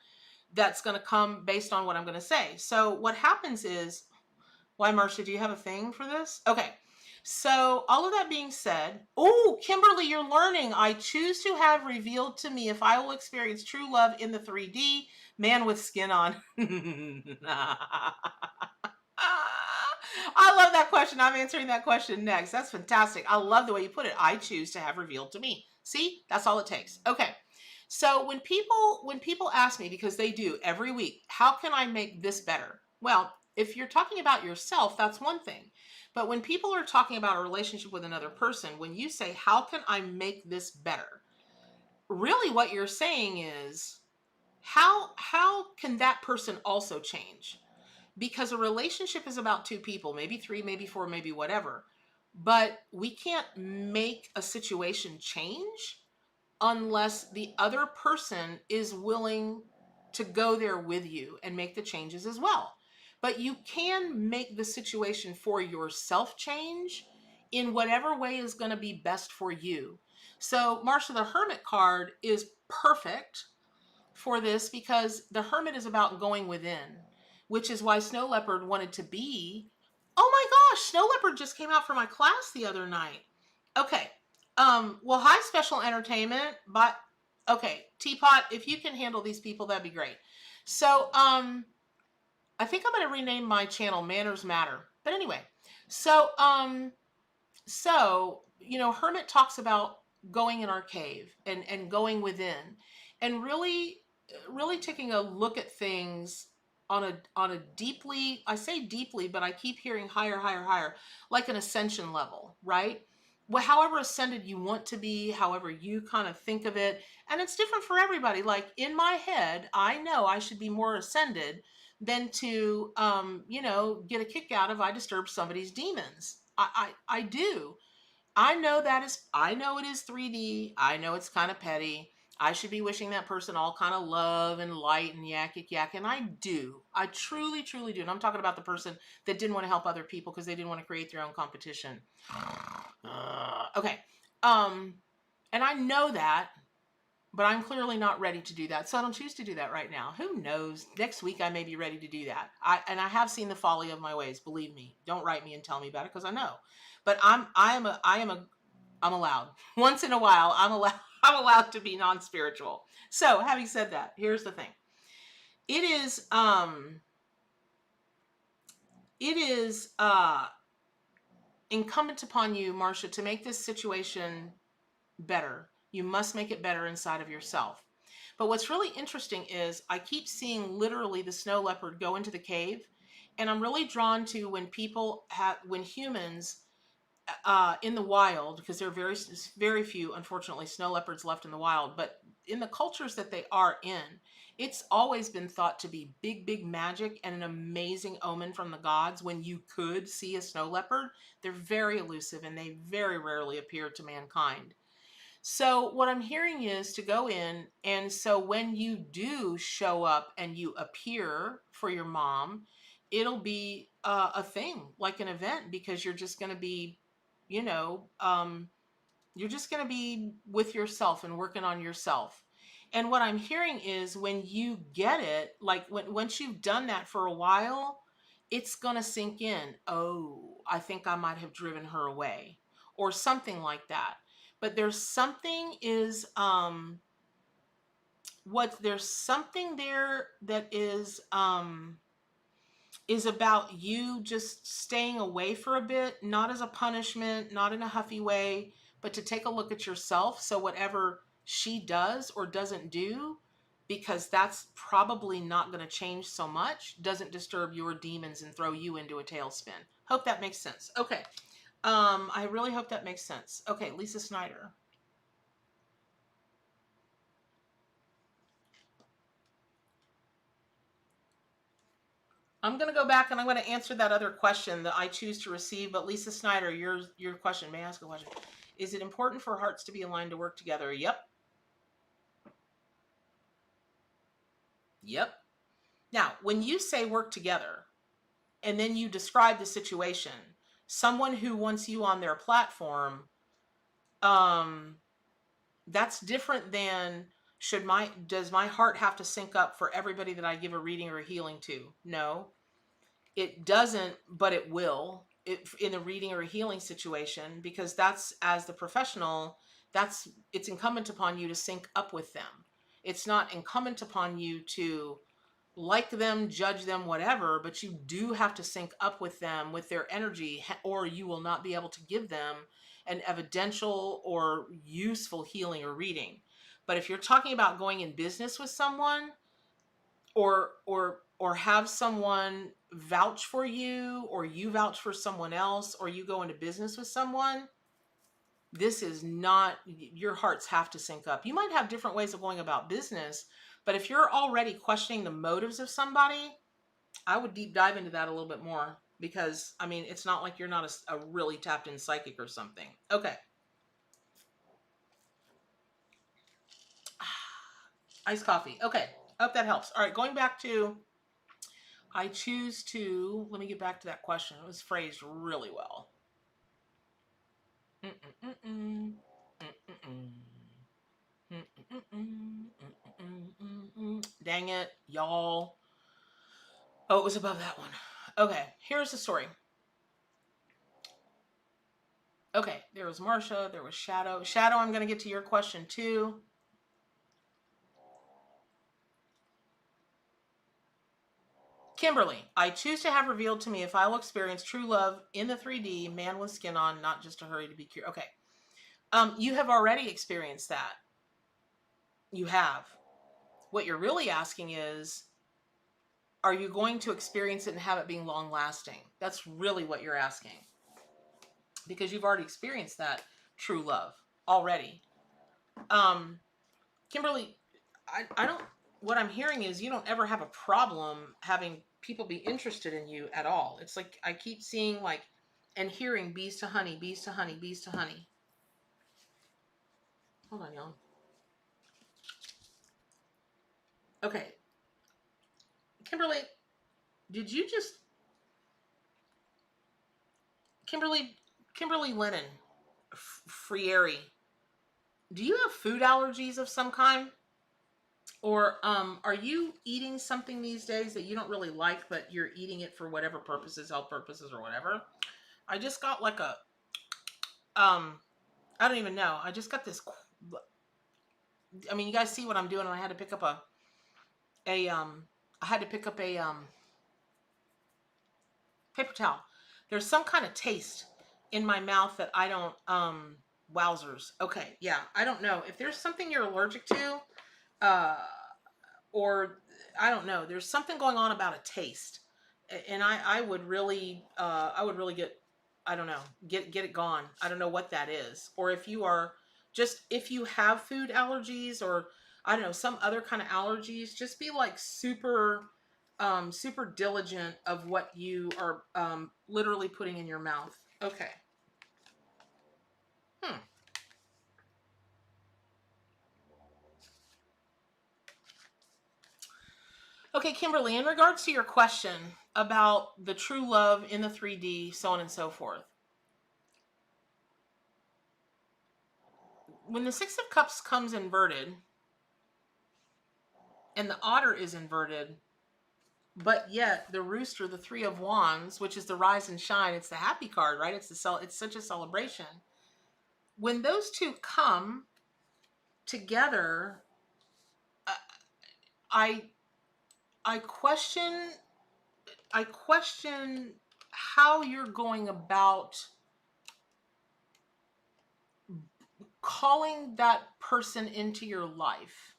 that's going to come based on what I'm going to say. So what happens is, why, Marcia, do you have a thing for this? Okay, so all of that being said, oh, Kimberly, you're learning. I choose to have revealed to me if I will experience true love in the 3D, man with skin on. I love that question. I'm answering that question next. That's fantastic. I love the way you put it. I choose to have revealed to me. See, that's all it takes. Okay. So when people ask me, because they do every week, how can I make this better? Well, if you're talking about yourself, that's one thing. But when people are talking about a relationship with another person, when you say, how can I make this better? Really what you're saying is, how can that person also change? Because a relationship is about two people, maybe three, maybe four, maybe whatever. But we can't make a situation change unless the other person is willing to go there with you and make the changes as well. But you can make the situation for yourself change in whatever way is going to be best for you. So, Marcia, the Hermit card is perfect for this because the Hermit is about going within, which is why Snow Leopard wanted to be. Oh my gosh, Snow Leopard just came out for my class the other night. Okay. Well, hi, Special Entertainment. But okay, Teapot, if you can handle these people, that'd be great. So, I think I'm gonna rename my channel Manners Matter. But anyway, so Hermit talks about going in our cave and going within and really taking a look at things on a deeply, I say deeply, but I keep hearing higher, higher, higher, like an ascension level, right? Well, however ascended you want to be, however you kind of think of it, and it's different for everybody. Like in my head, I know I should be more ascended than to get a kick out if I disturb somebody's demons. I do. I know it is 3D. I know it's kind of petty. I should be wishing that person all kind of love and light and yak, yak, yak. And I do. I truly, truly do. And I'm talking about the person that didn't want to help other people because they didn't want to create their own competition. Okay. And I know that, but I'm clearly not ready to do that. So I don't choose to do that right now. Who knows? Next week I may be ready to do that. I have seen the folly of my ways. Believe me. Don't write me and tell me about it because I know. But I'm allowed. Once in a while, I'm allowed to be non-spiritual. So, having said that, here's the thing. It is incumbent upon you, Marcia, to make this situation better. You must make it better inside of yourself. But what's really interesting is I keep seeing literally the Snow Leopard go into the cave, and I'm really drawn to when humans in the wild, because there are very few, unfortunately, snow leopards left in the wild, but in the cultures that they are in, it's always been thought to be big, big magic and an amazing omen from the gods when you could see a snow leopard. They're very elusive and they very rarely appear to mankind. So what I'm hearing is to go in, and so when you do show up and you appear for your mom, it'll be a thing, like an event, because you're just going to be you're just going to be with yourself and working on yourself. And what I'm hearing is when you get it, like once you've done that for a while, it's going to sink in. Oh, I think I might have driven her away or something like that. But there's something there's something there that is about you just staying away for a bit, not as a punishment, not in a huffy way, but to take a look at yourself. So whatever she does or doesn't do because that's probably not going to change so much, doesn't disturb your demons and throw you into a tailspin. Hope that makes sense. Okay. I really hope that makes sense. Okay, Lisa Snyder. I'm going to go back and I'm going to answer that other question that I choose to receive. But Lisa Snyder, your question, may I ask a question? Is it important for hearts to be aligned to work together? Yep. Yep. Now, when you say work together and then you describe the situation, someone who wants you on their platform, that's different than does my heart have to sync up for everybody that I give a reading or a healing to? No. It doesn't, but it will in a reading or a healing situation, because that's, as the professional, it's incumbent upon you to sync up with them. It's not incumbent upon you to like them, judge them, whatever, but you do have to sync up with them, with their energy, or you will not be able to give them an evidential or useful healing or reading. But if you're talking about going in business with someone, or have someone vouch for you, or you vouch for someone else, or you go into business with someone, this is not, your hearts have to sync up. You might have different ways of going about business, but if you're already questioning the motives of somebody, I would deep dive into that a little bit more, because I mean, it's not like you're not a really tapped in psychic or something. Okay. Iced coffee. Okay. Hope that helps. All right. Going back to, I choose to, let me get back to that question. It was phrased really well. Dang it, y'all. Oh, it was above that one. Okay, here's the story. Okay, there was Marsha, there was Shadow. Shadow, I'm going to get to your question too. Kimberly, I choose to have revealed to me if I will experience true love in the 3D, man with skin on, not just a hurry to be cured. Okay. You have already experienced that. You have. What you're really asking is, are you going to experience it and have it being long lasting? That's really what you're asking. Because you've already experienced that true love already. Kimberly, I don't, what I'm hearing is you don't ever have a problem having people be interested in you at all. It's like I keep seeing like and hearing bees to honey, bees to honey, bees to honey. Hold on, y'all. Okay. Kimberly, did you just Kimberly Lennon, Frieri, do you have food allergies of some kind? Or are you eating something these days that you don't really like, but you're eating it for whatever purposes, health purposes or whatever? I just got like a, I don't even know. I just got this, I mean, you guys see what I'm doing. I had to pick up I had to pick up a paper towel. There's some kind of taste in my mouth that I don't, wowzers. Okay, yeah, I don't know. If there's something you're allergic to, or I don't know, there's something going on about a taste. And I would really get, I don't know, get it gone. I don't know what that is. Or if you are just, if you have food allergies, or I don't know, some other kind of allergies, just be like super, super diligent of what you are literally putting in your mouth. Okay. Okay, Kimberly, in regards to your question about the true love in the 3D, so on and so forth. When the Six of Cups comes inverted and the otter is inverted, but yet the rooster, the Three of Wands, which is the rise and shine, it's the happy card, right? It's such a celebration. When those two come together, I question how you're going about calling that person into your life.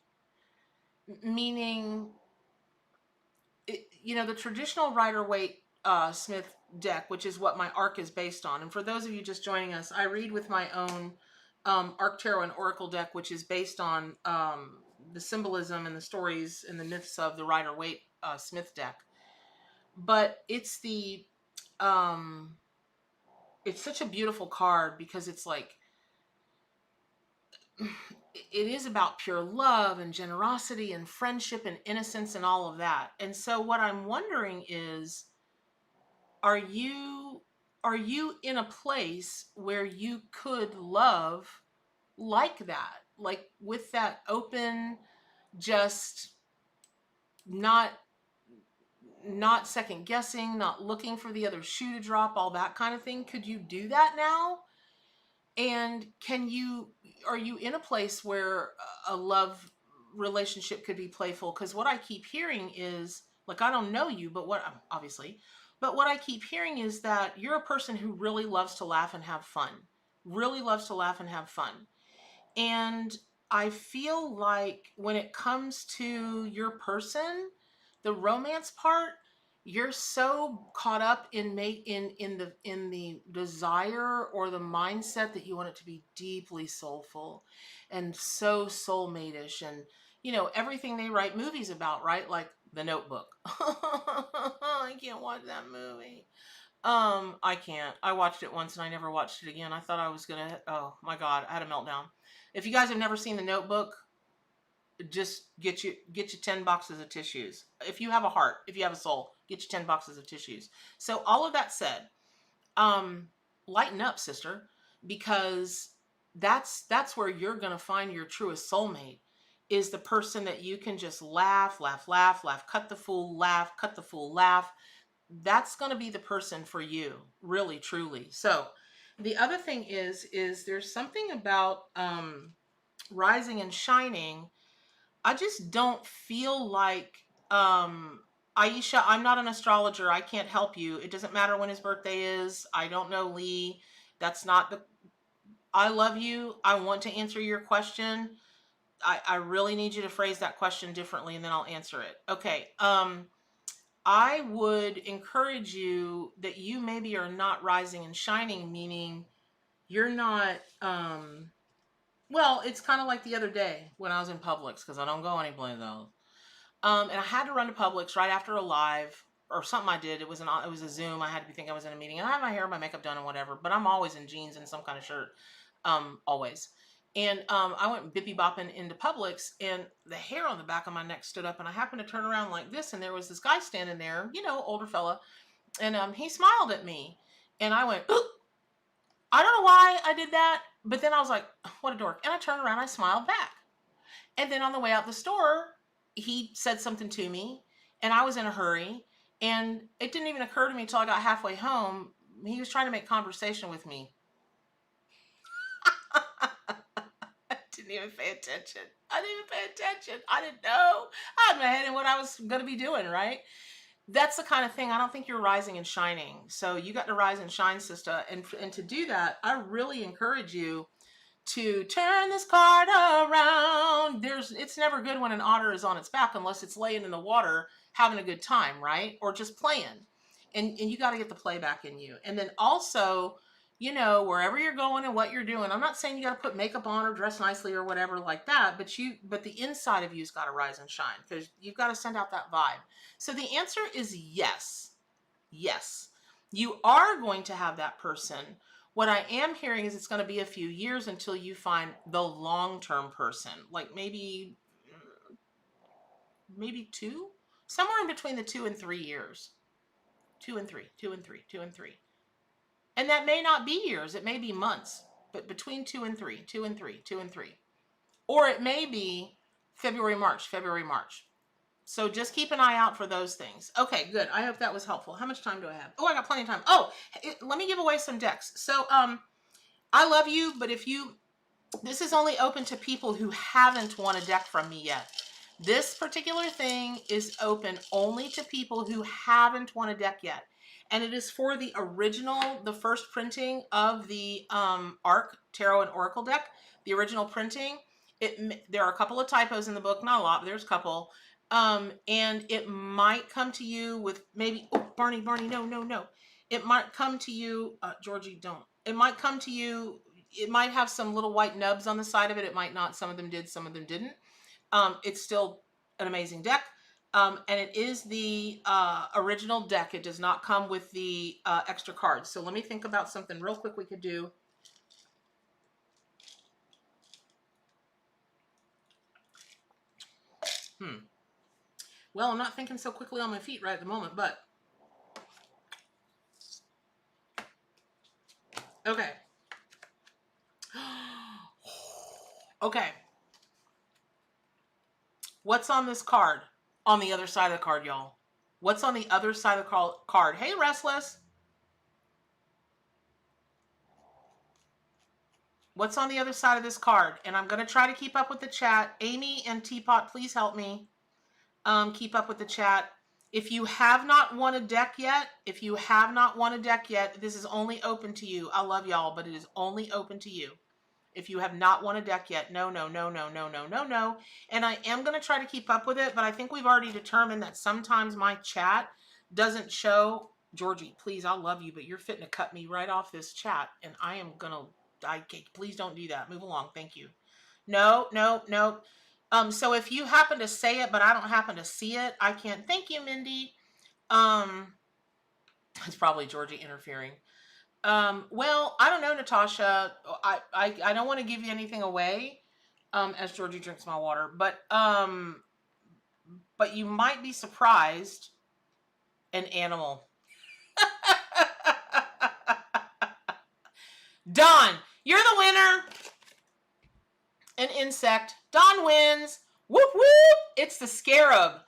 meaning, the traditional Rider-Waite Smith deck, which is what my arc is based on. And for those of you just joining us, I read with my own Arc Tarot and Oracle deck, which is based on the symbolism and the stories and the myths of the Rider-Waite Smith deck. But it's it's such a beautiful card because it's like, it is about pure love and generosity and friendship and innocence and all of that. And so what I'm wondering is, are you in a place where you could love like that, like with that open, just not second guessing, not looking for the other shoe to drop, all that kind of thing? Could you do that now? And are you in a place where a love relationship could be playful? Because what I keep hearing is, like, I don't know you, but obviously, but what I keep hearing is that you're a person who really loves to laugh and have fun, really loves to laugh and have fun. And I feel like when it comes to your person, the romance part, you're so caught up in the desire or the mindset that you want it to be deeply soulful and so soulmate-ish, and everything they write movies about, right? Like The Notebook. I can't watch that movie. I can't. I watched it once and I never watched it again. I thought I was gonna. Oh my god, I had a meltdown. If you guys have never seen The Notebook, just get you 10 boxes of tissues. If you have a heart, if you have a soul, get you 10 boxes of tissues. So all of that said, lighten up, sister, because that's where you're gonna find your truest soulmate, is the person that you can just laugh, cut the fool, laugh. That's going to be the person for you, really, truly. So the other thing is there's something about rising and shining. I just don't feel like, Aisha, I'm not an astrologer. I can't help you. It doesn't matter when his birthday is. I don't know Lee. That's not the, I love you. I want to answer your question. I really need you to phrase that question differently and then I'll answer it. Okay. I would encourage you that you maybe are not rising and shining, meaning you're not, well, it's kind of like the other day when I was in Publix, because I don't go anyplace else. And I had to run to Publix right after a live or something I did. It was a Zoom. I had to think I was in a meeting, and I had my hair and my makeup done and whatever, but I'm always in jeans and some kind of shirt. Always. And I went bippy bopping into Publix, and the hair on the back of my neck stood up, and I happened to turn around like this, and there was this guy standing there, older fella, and he smiled at me, and I went, "Oop." I don't know why I did that, but then I was like, what a dork, and I turned around, I smiled back, and then on the way out the store, he said something to me, and I was in a hurry, and it didn't even occur to me until I got halfway home. He was trying to make conversation with me. Didn't even pay attention. I didn't know. I had my head in what I was going to be doing, right? That's the kind of thing. I don't think you're rising and shining. So you got to rise and shine, sister. And to do that, I really encourage you to turn this card around. It's never good when an otter is on its back unless it's laying in the water having a good time, right? Or just playing. And you got to get the play back in you. And then also, wherever you're going and what you're doing, I'm not saying you got to put makeup on or dress nicely or whatever like that, but the inside of you's got to rise and shine, because you've got to send out that vibe. So the answer is yes. Yes. You are going to have that person. What I am hearing is it's going to be a few years until you find the long-term person, like maybe two, somewhere in between the 2 and 3 years. 2 and 3, 2 and 3, 2 and 3. And that may not be years, it may be months, but between 2 and 3, 2 and 3, 2 and 3. Or it may be February, March. So just keep an eye out for those things. Okay, good. I hope that was helpful. How much time do I have? Oh, I got plenty of time. Oh, let me give away some decks. So, I love you, but this is only open to people who haven't won a deck from me yet. This particular thing is open only to people who haven't won a deck yet. And it is for the original, the first printing of the Arc Tarot and Oracle deck, the original printing. There are a couple of typos in the book, not a lot, but there's a couple. And it might come to you with maybe, oh, Barney, no. It might come to you, Georgie, don't. It might come to you, it might have some little white nubs on the side of it. It might not. Some of them did, some of them didn't. It's still an amazing deck. And it is the original deck. It does not come with the extra cards. So let me think about something real quick we could do. Well, I'm not thinking so quickly on my feet right at the moment, but okay. Okay. What's on this card? On the other side of the card, y'all. What's on the other side of the card? Hey, Restless. What's on the other side of this card? And I'm going to try to keep up with the chat. Amy and Teapot, please help me keep up with the chat. If you have not won a deck yet, this is only open to you. I love y'all, but it is only open to you. If you have not won a deck yet, no. And I am going to try to keep up with it, but I think we've already determined that sometimes my chat doesn't show. Georgie, please, I love you, but you're fitting to cut me right off this chat, and I am going to die. Please don't do that. Move along. Thank you. No. So if you happen to say it, but I don't happen to see it, I can't. Thank you, Mindy. It's probably Georgie interfering. Well, I don't know, Natasha. I don't want to give you anything away, as Georgie drinks my water, but you might be surprised. An animal. Dawn, you're the winner. An insect. Dawn wins. Whoop whoop. It's the scarab.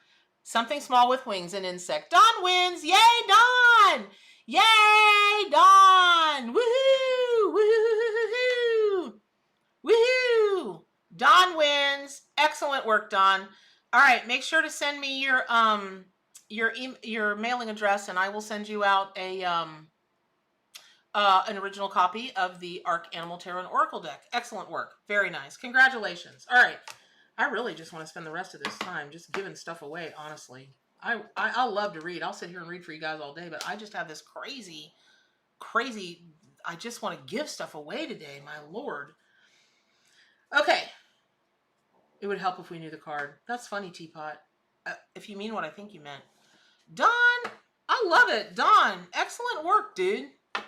Something small with wings, an insect. Dawn wins. Yay, Dawn. Yay, Dawn. Woohoo. Woohoo. Woohoo. Dawn wins. Excellent work, Dawn. All right, make sure to send me your mailing address, and I will send you out an original copy of the Arc Animal Tarot and Oracle deck. Excellent work. Very nice. Congratulations. All right. I really just want to spend the rest of this time just giving stuff away, honestly. I love to read. I'll sit here and read for you guys all day, but I just have this crazy, I just want to give stuff away today, my Lord. Okay. It would help if we knew the card. That's funny, Teapot. If you mean what I think you meant. Don, I love it. Don, excellent work, dude. And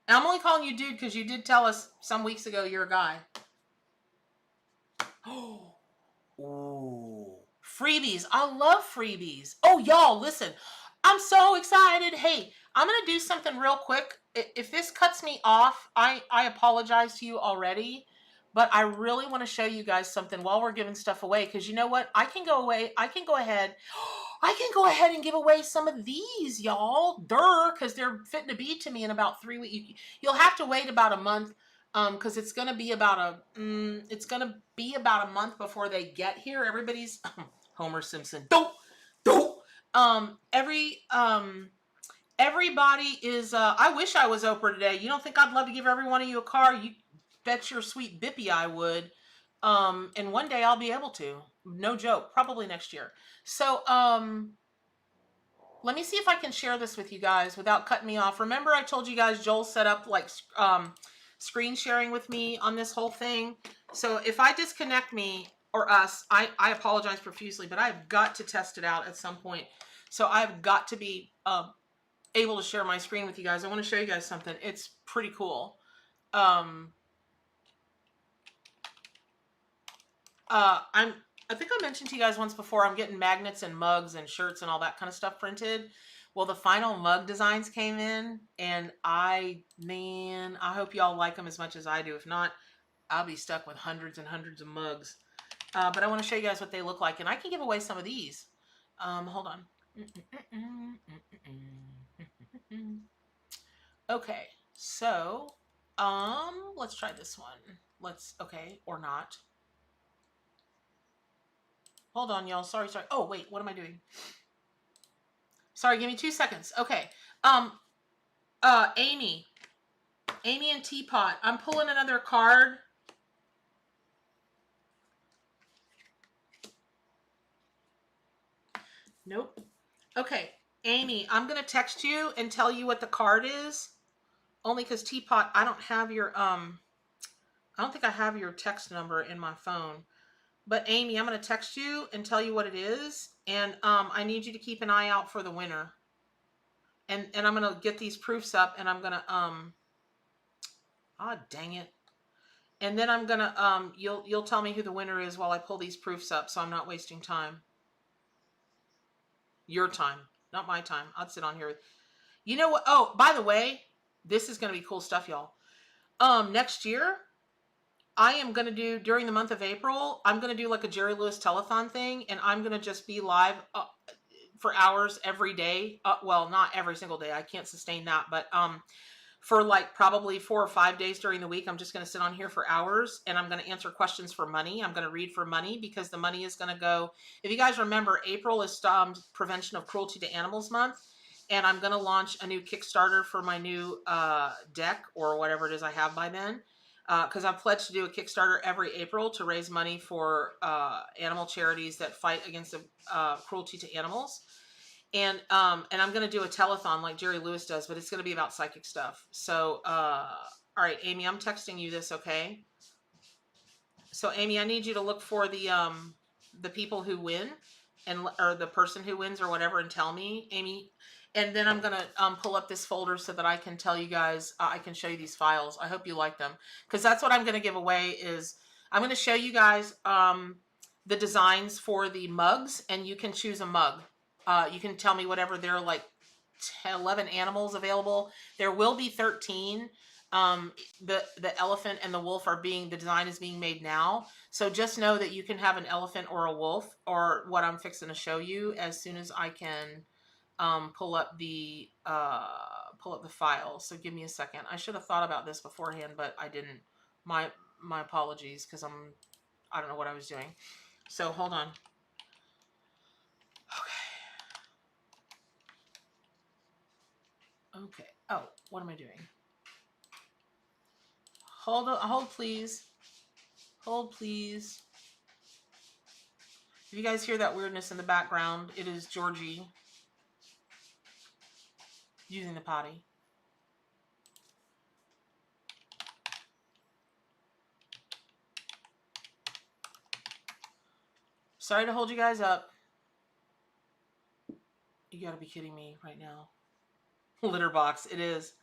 I'm only calling you dude because you did tell us some weeks ago you're a guy. Oh, ooh, freebies. I love freebies. Oh, y'all, listen. I'm so excited. Hey, I'm going to do something real quick. If this cuts me off, I apologize to you already. But I really want to show you guys something while we're giving stuff away. Because you know what? I can go ahead and give away some of these, y'all. Because they're fitting to be to me in about 3 weeks. You'll have to wait about a month. Because it's gonna be about a month before they get here. Everybody's Homer Simpson. Don't. Everybody is. I wish I was Oprah today. You don't think I'd love to give every one of you a car? You bet your sweet bippy I would. And one day I'll be able to. No joke. Probably next year. So let me see if I can share this with you guys without cutting me off. Remember I told you guys Joel set up like screen sharing with me on this whole thing. So if I disconnect me or us, I apologize profusely, but I've got to test it out at some point. So I've got to be able to share my screen with you guys. I want to show you guys something. It's pretty cool. I think I mentioned to you guys once before, I'm getting magnets and mugs and shirts and all that kind of stuff printed. Well, the final mug designs came in, and I hope y'all like them as much as I do. If not, I'll be stuck with hundreds and hundreds of mugs. But I want to show you guys what they look like, and I can give away some of these. Hold on. Okay, so let's try this one. Okay, or not. Hold on, y'all. Sorry. Oh, wait, what am I doing? Sorry, give me 2 seconds. Okay. Amy and Teapot. I'm pulling another card. Nope. Okay, Amy, I'm gonna text you and tell you what the card is. Only because Teapot, I don't have your I don't think I have your text number in my phone. But Amy, I'm gonna text you and tell you what it is, and I need you to keep an eye out for the winner. And I'm gonna get these proofs up, and I'm gonna ah, dang it. And then I'm gonna you'll tell me who the winner is while I pull these proofs up, so I'm not wasting time. Your time, not my time. I'll sit on here. You know what? Oh, by the way, this is gonna be cool stuff, y'all. Next year, I am gonna do during the month of April. I'm gonna do like a Jerry Lewis telethon thing, and I'm gonna just be live for hours every day. Well, not every single day. I can't sustain that, but for like probably 4 or 5 days during the week, I'm just going to sit on here for hours, and I'm going to answer questions for money. I'm going to read for money because the money is going to go. If you guys remember, April is Prevention of Cruelty to Animals Month, and I'm going to launch a new Kickstarter for my new deck or whatever it is I have by then. Because I've pledged to do a Kickstarter every April to raise money for animal charities that fight against cruelty to animals. And I'm going to do a telethon like Jerry Lewis does, but it's going to be about psychic stuff. So, all right, Amy, I'm texting you this, okay? So, Amy, I need you to look for the people who win, or the person who wins or whatever, and tell me, Amy. And then I'm going to pull up this folder so that I can tell you guys, I can show you these files. I hope you like them, because that's what I'm going to give away is I'm going to show you guys the designs for the mugs, and you can choose a mug. You can tell me whatever. There are like 11 animals available. There will be 13. The elephant and the wolf the design is being made now. So just know that you can have an elephant or a wolf, or what I'm fixing to show you as soon as I can pull up the file. So give me a second. I should have thought about this beforehand, but I didn't. My apologies, because I don't know what I was doing. So hold on. Okay. Oh, what am I doing? Hold on, hold please. Hold please. If you guys hear that weirdness in the background, it is Georgie using the potty. Sorry to hold you guys up. You gotta be kidding me right now. Litter box, it is.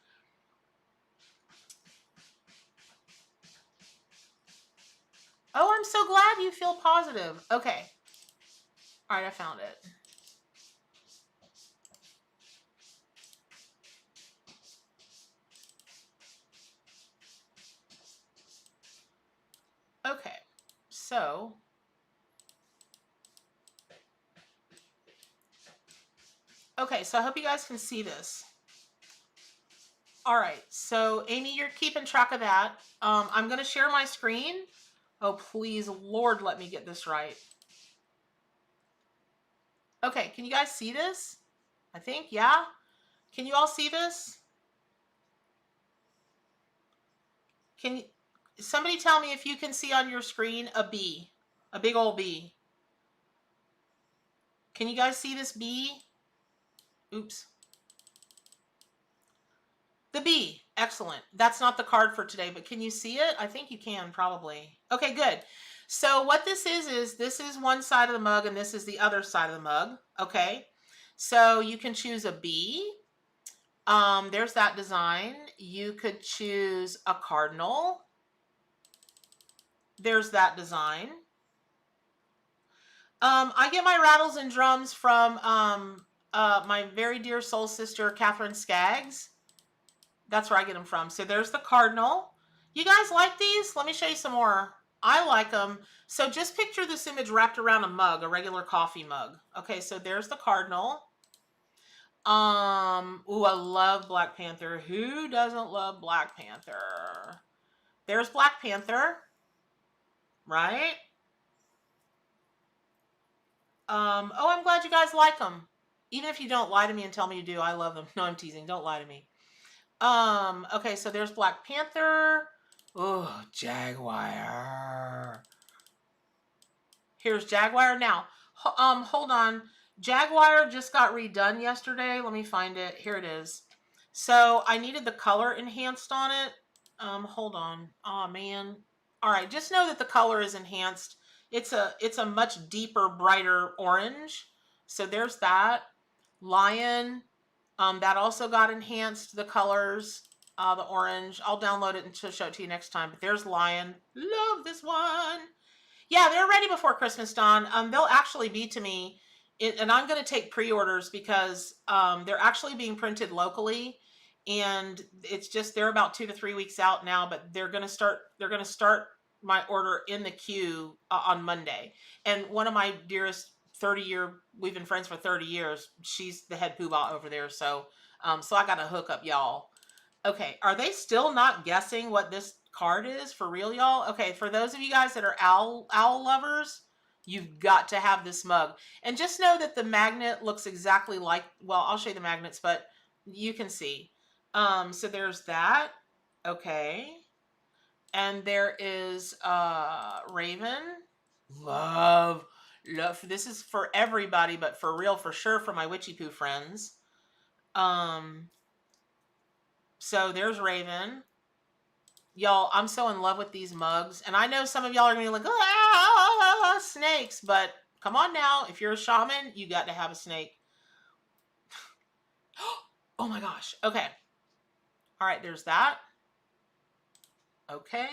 Oh, I'm so glad you feel positive. Okay. All right, I found it. Okay, so I hope you guys can see this. All right, so Amy, you're keeping track of that. I'm going to share my screen. Oh, please, Lord, let me get this right. Okay, can you guys see this? I think, yeah? Can you all see this? Can you, somebody tell me if you can see on your screen a bee, a big old bee. Can you guys see this bee? Oops. The bee. Excellent. That's not the card for today, but can you see it? I think you can probably. Okay, good. So what this is this is one side of the mug and this is the other side of the mug. Okay. So you can choose a bee. There's that design. You could choose a cardinal. There's that design. I get my rattles and drums from my very dear soul sister, Catherine Skaggs. That's where I get them from. So there's the cardinal. You guys like these? Let me show you some more. I like them. So just picture this image wrapped around a mug, a regular coffee mug. Okay, so there's the cardinal. Ooh, I love Black Panther. Who doesn't love Black Panther? There's Black Panther. Right? Oh, I'm glad you guys like them. Even if you don't, lie to me and tell me you do. I love them. No, I'm teasing. Don't lie to me. Okay, so there's Black Panther. Oh, Jaguar. Here's Jaguar. Now, hold on. Jaguar just got redone yesterday. Let me find it. Here it is. So I needed the color enhanced on it. Hold on. Oh man. All right, just know that the color is enhanced. It's a much deeper, brighter orange. So there's that. Lion. That also got enhanced, the colors, the orange. I'll download it and show it to you next time. But there's Lion. Love this one. Yeah, they're ready before Christmas, Dawn. They'll actually be to me, and I'm going to take pre-orders because they're actually being printed locally, and it's just they're about 2 to 3 weeks out now. But they're going to start. They're going to start my order in the queue on Monday. And one of my dearest 30-year, we've been friends for 30 years. She's the head poobah over there, so so I got to hook up y'all. Okay, are they still not guessing what this card is for real, y'all? Okay, for those of you guys that are owl lovers, you've got to have this mug. And just know that the magnet looks exactly like, well, I'll show you the magnets, but you can see. So there's that. Okay. And there is Raven. Love. This is for everybody, but for real, for sure, for my witchy poo friends. So there's Raven. Y'all, I'm so in love with these mugs. And I know some of y'all are going to be like, ah, snakes. But come on now. If you're a shaman, you got to have a snake. Oh my gosh. Okay. All right, there's that. Okay.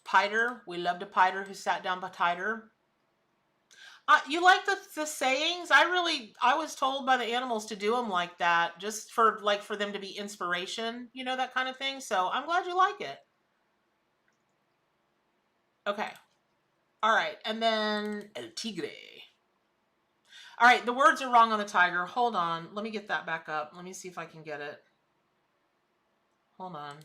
Piter. We loved a Piter who sat down by Titer. You like the sayings? I was told by the animals to do them like that, just for them to be inspiration, that kind of thing. So I'm glad you like it. Okay. All right. And then El Tigre. All right. The words are wrong on the tiger. Hold on. Let me get that back up. Let me see if I can get it. Hold on.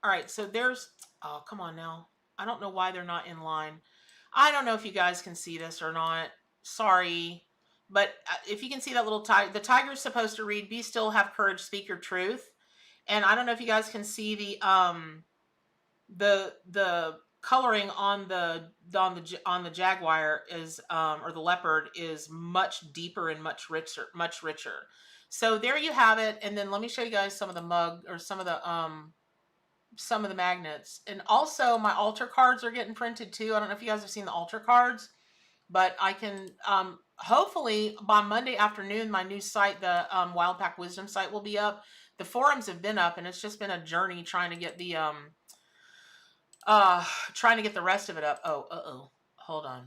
All right. So there's, oh, come on now. I don't know why they're not in line. I don't know if you guys can see this or not. Sorry. But if you can see that little tiger, the tiger's supposed to read, "Be still, have courage, speak your truth." And I don't know if you guys can see the coloring on the jaguar is or the leopard is much deeper and much richer. So there you have it. And then let me show you guys some of the mug or some of the magnets. And also my altar cards are getting printed too. I don't know if you guys have seen the altar cards, but I can hopefully by Monday afternoon my new site, the Wild Pack Wisdom site, will be up. The forums have been up, and it's just been a journey trying to get the rest of it up. Hold on.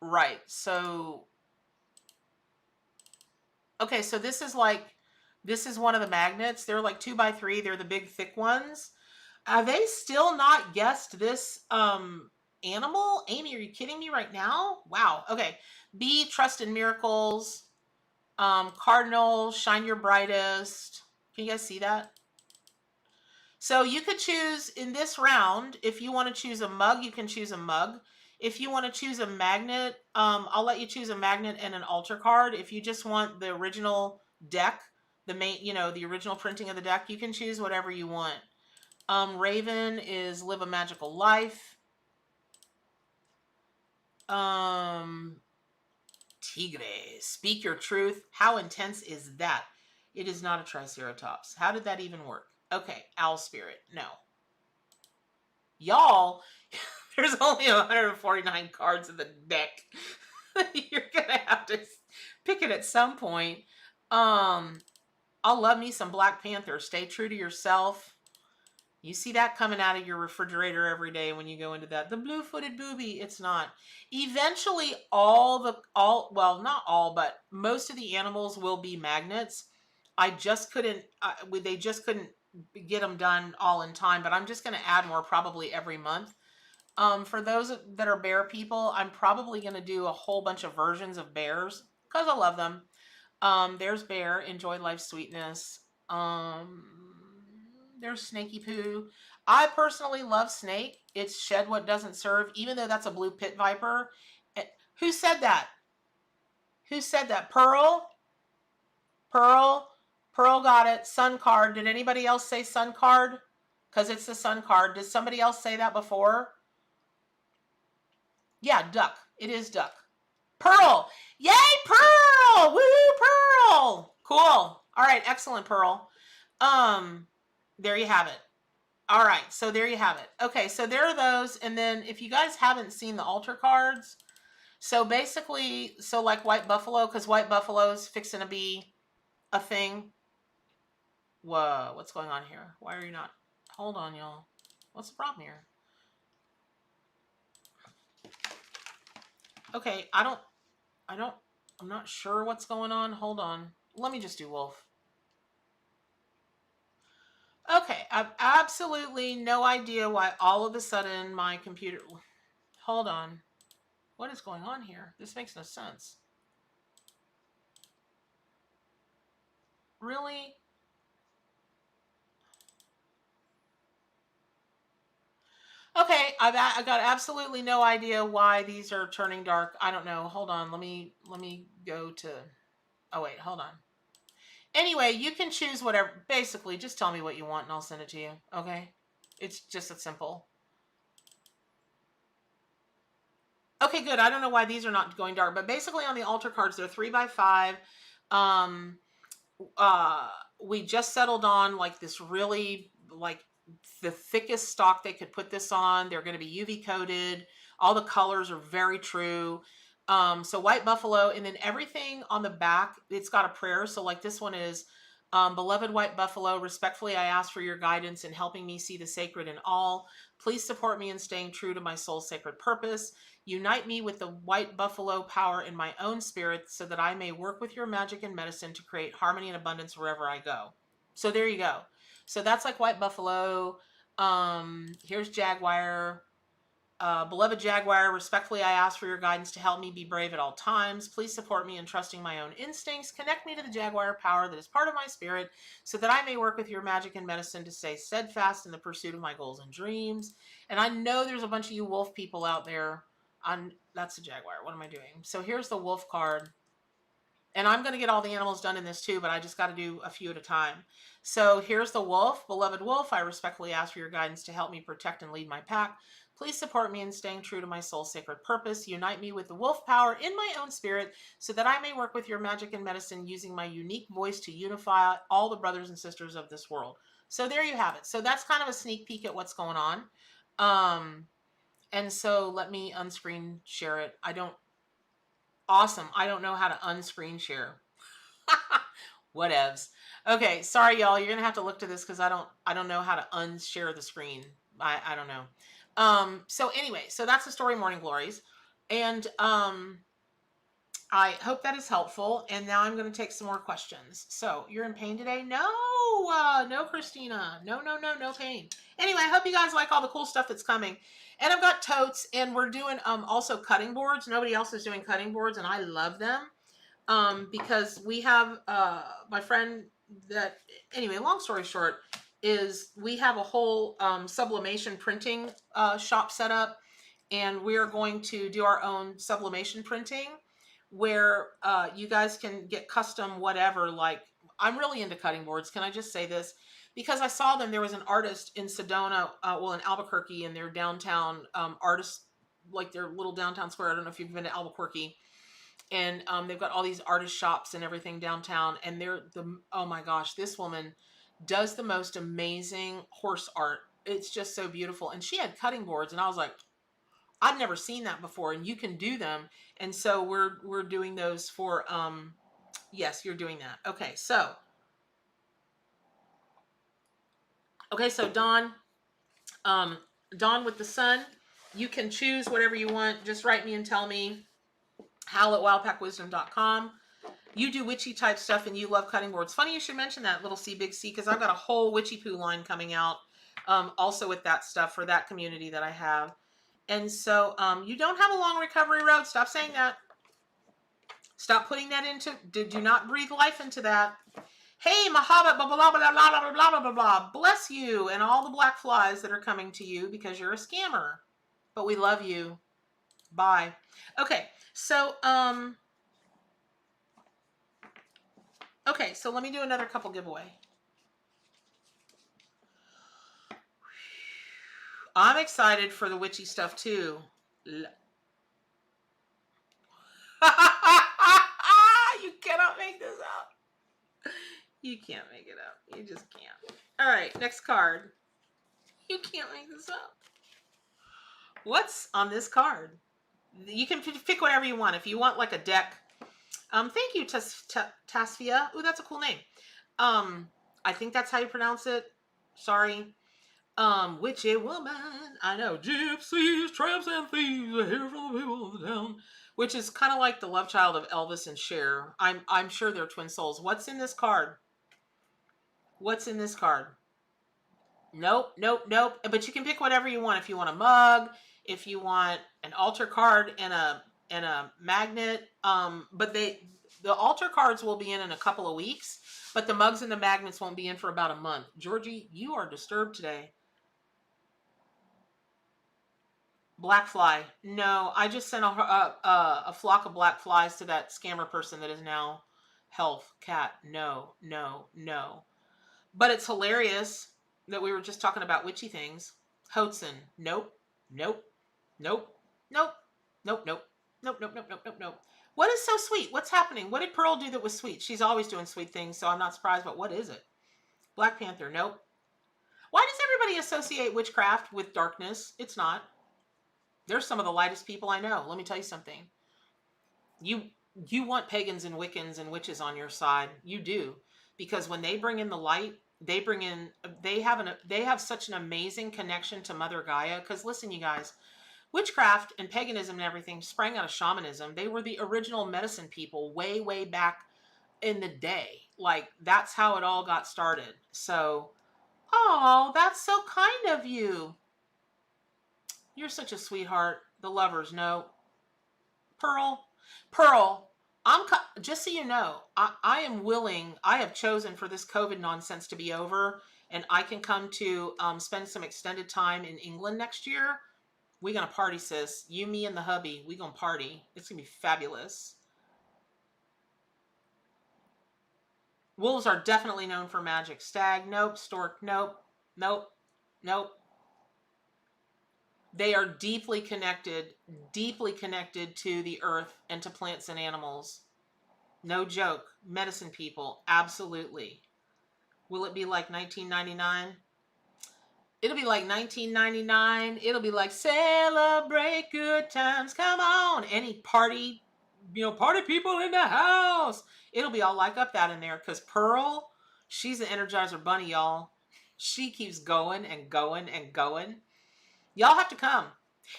Right. So okay, so this is one of the magnets. They're like 2x3. They're the big thick ones. Have they still not guessed this animal? Amy, are you kidding me right now? Wow. Okay. B, trust in miracles. Cardinal, shine your brightest. Can you guys see that? So you could choose in this round, if you want to choose a mug, you can choose a mug. If you want to choose a magnet, I'll let you choose a magnet and an altar card. If you just want the original deck, the original printing of the deck, you can choose whatever you want. Raven is live a magical life. Tigre, speak your truth. How intense is that? It is not a triceratops. How did that even work? Okay, owl spirit. No. Y'all, there's only 149 cards in the deck. You're gonna have to pick it at some point. I'll love me some Black Panther. Stay true to yourself. You see that coming out of your refrigerator every day when you go into that. The blue-footed booby. It's not. Eventually, well, not all, but most of the animals will be magnets. I just couldn't, they just couldn't get them done all in time, but I'm just going to add more probably every month. For those that are bear people, I'm probably going to do a whole bunch of versions of bears because I love them. There's Bear, enjoy life's sweetness. There's Snaky Poo. I personally love Snake. It's shed what doesn't serve, even though that's a blue pit viper. Who said that? Who said that? Pearl? Pearl got it. Sun card. Did anybody else say sun card? because it's the sun card. Did somebody else say that before? Yeah, duck. It is duck. Pearl. Yay, Pearl! Woo, Pearl! Cool. All right, excellent, Pearl. There you have it. All right, so there you have it. Okay, so there are those, and then if you guys haven't seen the altar cards, so basically, so like White Buffalo, because White Buffalo's fixing to be a thing. Whoa, what's going on here? Why are you not? Hold on, y'all. What's the problem here? Okay, I'm not sure what's going on. Hold on. Let me just do wolf. Okay, I've absolutely no idea why all of a sudden my computer... Hold on. What is going on here? This makes no sense. Really? Okay, I got absolutely no idea why these are turning dark. I don't know. Hold on. Let me go to... Oh, wait. Hold on. Anyway, you can choose whatever. Basically, just tell me what you want and I'll send it to you. Okay? It's just that simple. Okay, good. I don't know why these are not going dark, but basically on the altar cards, they're 3x5. Um, we just settled on like this really like the thickest stock they could put this on. They're going to be UV coated. All the colors are very true. So White Buffalo, and then everything on the back, it's got a prayer. So like this one is, beloved White Buffalo, respectfully I ask for your guidance in helping me see the sacred in all. Please support me in staying true to my soul's sacred purpose. Unite me with the White Buffalo power in my own spirit so that I may work with your magic and medicine to create harmony and abundance wherever I go. So there you go. So that's like White Buffalo. Here's Jaguar. Beloved Jaguar, respectfully I ask for your guidance to help me be brave at all times. Please support me in trusting my own instincts. Connect me to the Jaguar power that is part of my spirit so that I may work with your magic and medicine to stay steadfast in the pursuit of my goals and dreams. And I know there's a bunch of you wolf people out there. That's a Jaguar. What am I doing? So here's the wolf card. And I'm going to get all the animals done in this too, but I just got to do a few at a time. So here's the wolf. Beloved wolf, I respectfully ask for your guidance to help me protect and lead my pack. Please support me in staying true to my soul's sacred purpose. Unite me with the wolf power in my own spirit so that I may work with your magic and medicine using my unique voice to unify all the brothers and sisters of this world. So there you have it. So that's kind of a sneak peek at what's going on. And so let me unscreen share it. Awesome. I don't know how to unscreen share. Whatevs. Okay, sorry y'all. You're gonna have to look to this because I don't know how to unshare the screen. I don't know. So anyway, so that's the story Morning Glories. And I hope that is helpful. And now I'm going to take some more questions. So you're in pain today? No, no, Christina. No, no, no, no pain. Anyway, I hope you guys like all the cool stuff that's coming. And I've got totes, and we're doing also cutting boards. Nobody else is doing cutting boards, and I love them because we have my friend that, anyway, long story short, is we have a whole sublimation printing shop set up, and we are going to do our own sublimation printing where you guys can get custom whatever. Like, I'm really into cutting boards. Can I just say this? Because I saw them, there was an artist in Sedona, well, in Albuquerque, in their downtown artist, like their little downtown square. I don't know if you've been to Albuquerque. And they've got all these artist shops and everything downtown. And oh my gosh, this woman does the most amazing horse art. It's just so beautiful. And she had cutting boards, and I was like, I've never seen that before, and you can do them. And so we're doing those for yes, you're doing that. Okay, so Dawn with the sun, you can choose whatever you want. Just write me and tell me. Hal at wildpackwisdom.com. You do witchy type stuff and you love cutting boards. Funny you should mention that, little C Big C, because I've got a whole witchy poo line coming out also with that stuff for that community that I have. And so you don't have a long recovery road. Stop saying that. Stop putting that into, do not breathe life into that. Hey, Mahabat, blah, blah, blah, blah, blah, blah, blah, blah, blah, blah. Bless you and all the black flies that are coming to you because you're a scammer. But we love you. Bye. Okay, so, okay, so let me do another couple giveaway. I'm excited for the witchy stuff too. You cannot make this up. You can't make it up. You just can't. All right, next card. You can't make this up. What's on this card? You can pick whatever you want. If you want like a deck. Thank you, Tasfia. Ooh, that's a cool name. I think that's how you pronounce it. Sorry. Witchy woman. I know. Gypsies, tramps, and thieves are here from the people of the town. Which is kind of like the love child of Elvis and Cher. I'm sure they're twin souls. What's in this card? What's in this card? Nope, nope, nope. But you can pick whatever you want. If you want a mug, if you want an altar card and a magnet. But the altar cards will be in a couple of weeks, but the mugs and the magnets won't be in for about a month. Georgie, you are disturbed today. Black fly. No, I just sent a flock of black flies to that scammer person that is now health cat. No, no, no. But it's hilarious that we were just talking about witchy things. Hotzen. Nope. Nope. Nope. Nope. Nope. Nope. Nope. Nope. Nope. Nope. Nope. Nope. What is so sweet? What's happening? What did Pearl do that was sweet? She's always doing sweet things, so I'm not surprised, but what is it? Black Panther. Nope. Why does everybody associate witchcraft with darkness? It's not. They're some of the lightest people I know. Let me tell you something. You want pagans and Wiccans and witches on your side. You do. Because when they bring in the light, they have such an amazing connection to Mother Gaia. Because listen, you guys, witchcraft and paganism and everything sprang out of shamanism. They were the original medicine people way, way back in the day. Like, that's how it all got started. So, oh, that's so kind of you. You're such a sweetheart. The lovers know. Pearl, just so you know, I am willing, I have chosen for this COVID nonsense to be over, and I can come to spend some extended time in England next year. We're going to party, sis. You, me, and the hubby, we going to party. It's going to be fabulous. Wolves are definitely known for magic. Stag, nope. Stork, nope. Nope. Nope. They are deeply connected to the earth and to plants and animals. No joke. Medicine people, absolutely. Will it be like 1999? It'll be like 1999. It'll be like celebrate good times. Come on. Any party, party people in the house. It'll be all like up that in there because Pearl, she's an Energizer bunny, y'all. She keeps going and going and going. Y'all have to come.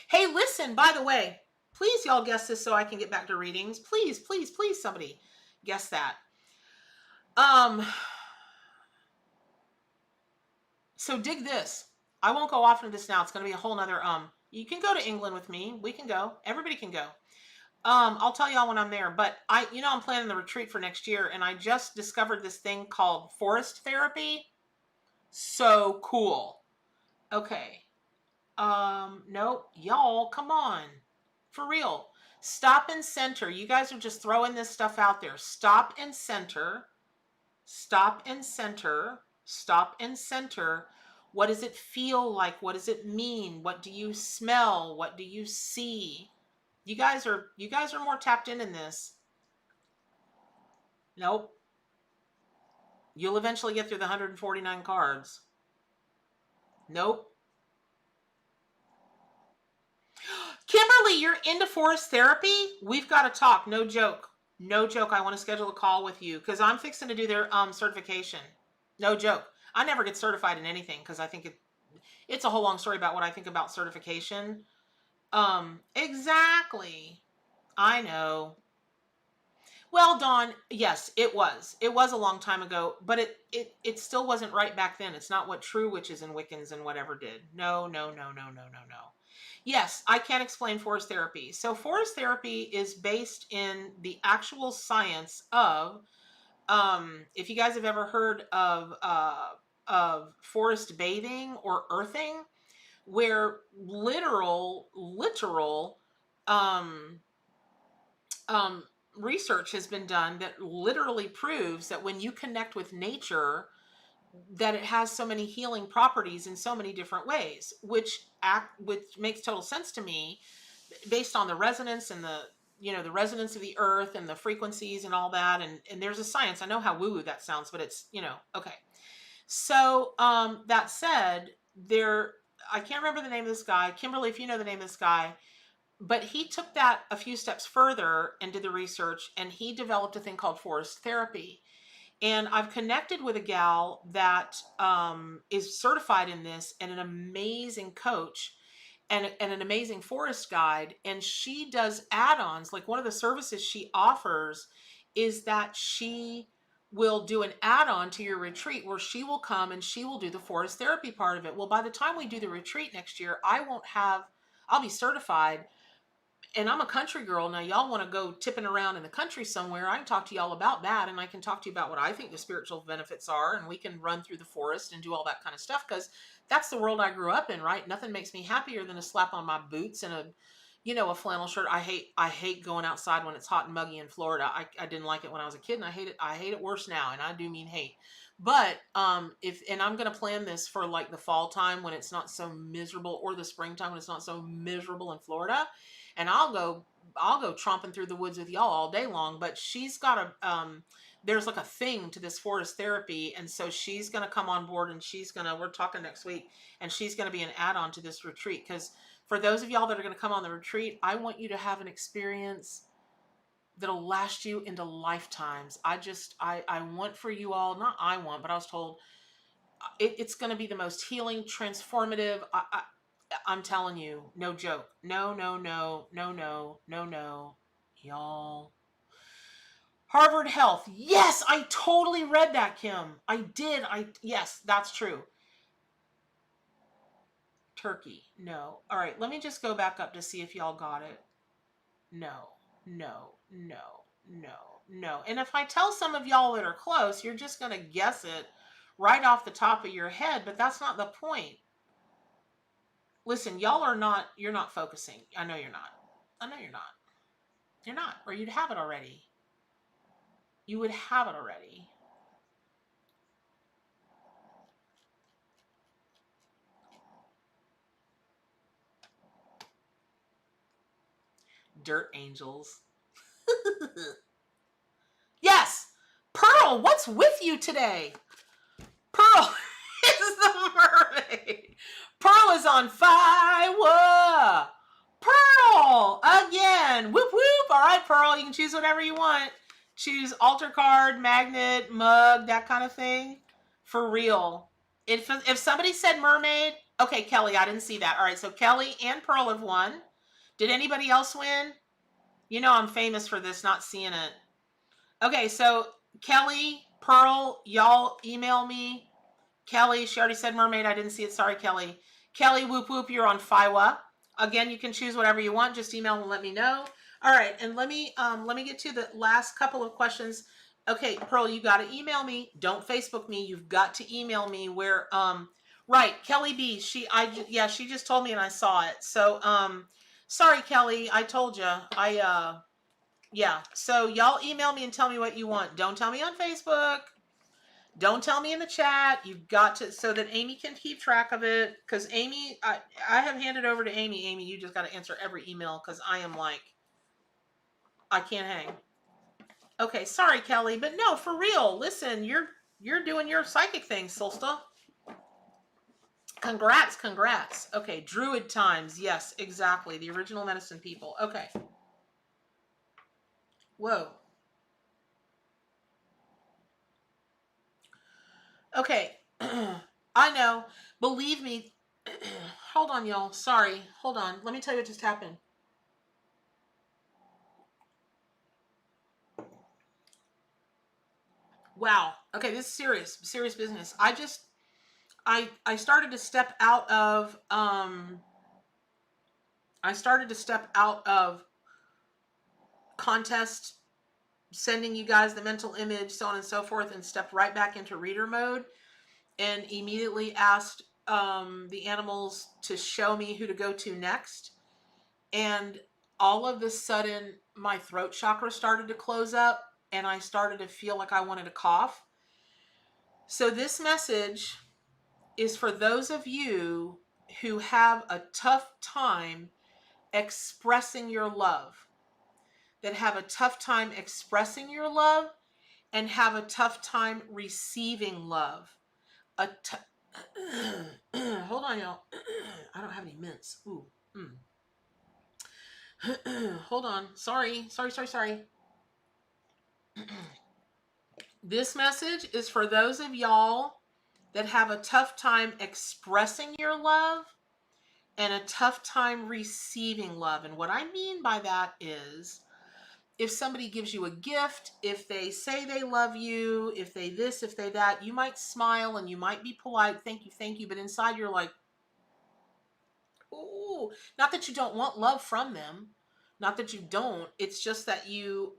Hey, listen, by the way, please y'all guess this so I can get back to readings. Please, please, please, somebody guess that. So dig this. I won't go off into this now. It's going to be a whole nother, you can go to England with me. We can go. Everybody can go. I'll tell y'all when I'm there, but I'm planning the retreat for next year, and I just discovered this thing called forest therapy. So cool. Okay. Nope. Y'all, come on. For real. Stop and center. You guys are just throwing this stuff out there. Stop and center. Stop and center. Stop and center. What does it feel like? What does it mean? What do you smell? What do you see? You guys are more tapped in this. Nope. You'll eventually get through the 149 cards. Nope. Kimberly, you're into forest therapy? We've got to talk. No joke. No joke. I want to schedule a call with you because I'm fixing to do their certification. No joke. I never get certified in anything because I think it's a whole long story about what I think about certification. Exactly. I know. Well, Dawn, yes, it was. It was a long time ago, but it still wasn't right back then. It's not what true witches and Wiccans and whatever did. No, no, no, no, no, no, no. Yes, I can explain forest therapy. So forest therapy is based in the actual science of, if you guys have ever heard of forest bathing or earthing, where literal research has been done that literally proves that when you connect with nature, that it has so many healing properties in so many different ways, which makes total sense to me based on the resonance and the resonance of the earth and the frequencies and all that. And there's a science. I know how woo woo that sounds, but it's, okay. So that said, I can't remember the name of this guy. Kimberly, if you know the name of this guy, but he took that a few steps further and did the research, and he developed a thing called forest therapy. And I've connected with a gal that is certified in this, and an amazing coach, and an amazing forest guide. And she does add-ons. Like, one of the services she offers is that she will do an add-on to your retreat where she will come and she will do the forest therapy part of it. Well, by the time we do the retreat next year, I'll be certified. And I'm a country girl. Now, y'all want to go tipping around in the country somewhere, I can talk to y'all about that. And I can talk to you about what I think the spiritual benefits are. And we can run through the forest and do all that kind of stuff, because that's the world I grew up in, right? Nothing makes me happier than a slap on my boots and a flannel shirt. I hate going outside when it's hot and muggy in Florida. I didn't like it when I was a kid, and I hate it worse now. And I do mean hate. But and I'm going to plan this for like the fall time when it's not so miserable, or the springtime when it's not so miserable in Florida. And I'll go tromping through the woods with y'all all day long. But she's got there's like a thing to this forest therapy. And so she's going to come on board, and we're talking next week, and she's going to be an add-on to this retreat. Because for those of y'all that are going to come on the retreat, I want you to have an experience that'll last you into lifetimes. I want for you all, not I want, but I was told it's going to be the most healing, transformative. I'm telling you, no joke. No, no, no, no, no, no, no, y'all. Harvard Health. Yes, I totally read that, Kim. I did. Yes, that's true. Turkey. No. All right, let me just go back up to see if y'all got it. No, no, no, no, no. And if I tell some of y'all that are close, you're just going to guess it right off the top of your head, but that's not the point. Listen, you're not focusing. I know you're not. I know you're not. You're not, or you'd have it already. You would have it already. Dirt angels. Yes! Pearl, what's with you today? Pearl is the mermaid. Pearl is on fire. Pearl again. Whoop whoop. All right, Pearl, you can choose whatever you want. Choose altar card, magnet, mug, that kind of thing. For real. If somebody said mermaid, okay, Kelly, I didn't see that. All right, so Kelly and Pearl have won. Did anybody else win? You know I'm famous for this, not seeing it. Okay, so Kelly, Pearl, y'all email me. Kelly, she already said mermaid. I didn't see it. Sorry, Kelly. Kelly, whoop whoop, you're on FIWA. Again, you can choose whatever you want. Just email and let me know. All right, and let me get to the last couple of questions. Okay, Pearl, you got to email me. Don't Facebook me. You've got to email me. Where right, Kelly B. She just told me and I saw it. So sorry, Kelly. I told you. Yeah. So y'all email me and tell me what you want. Don't tell me on Facebook. Don't tell me in the chat. You've got to, so that Amy can keep track of it. Because Amy, I have handed over to Amy. Amy, you just got to answer every email, because I am like, I can't hang. Okay, sorry, Kelly, but no, for real. Listen, you're doing your psychic thing, Solsta. Congrats. Okay, Druid times. Yes, exactly. The original medicine people. Okay. Whoa. Okay. I know. Believe me. Hold on, y'all. Sorry. Hold on. Let me tell you what just happened. Wow. Okay, this is serious business. I started to step out of contest, sending you guys the mental image, so on and so forth, and stepped right back into reader mode, and immediately asked the animals to show me who to go to next. And all of a sudden, my throat chakra started to close up, and I started to feel like I wanted to cough. So this message is for those of you who have a tough time expressing your love, that have a tough time expressing your love and have a tough time receiving love. Hold on, y'all. I don't have any mints. Ooh. Hold on. Sorry. This message is for those of y'all that have a tough time expressing your love and a tough time receiving love. And what I mean by that is, if somebody gives you a gift, if they say they love you, if they this, if they that, you might smile and you might be polite, thank you, but inside you're like, ooh, not that you don't want love from them, not that you don't, it's just that you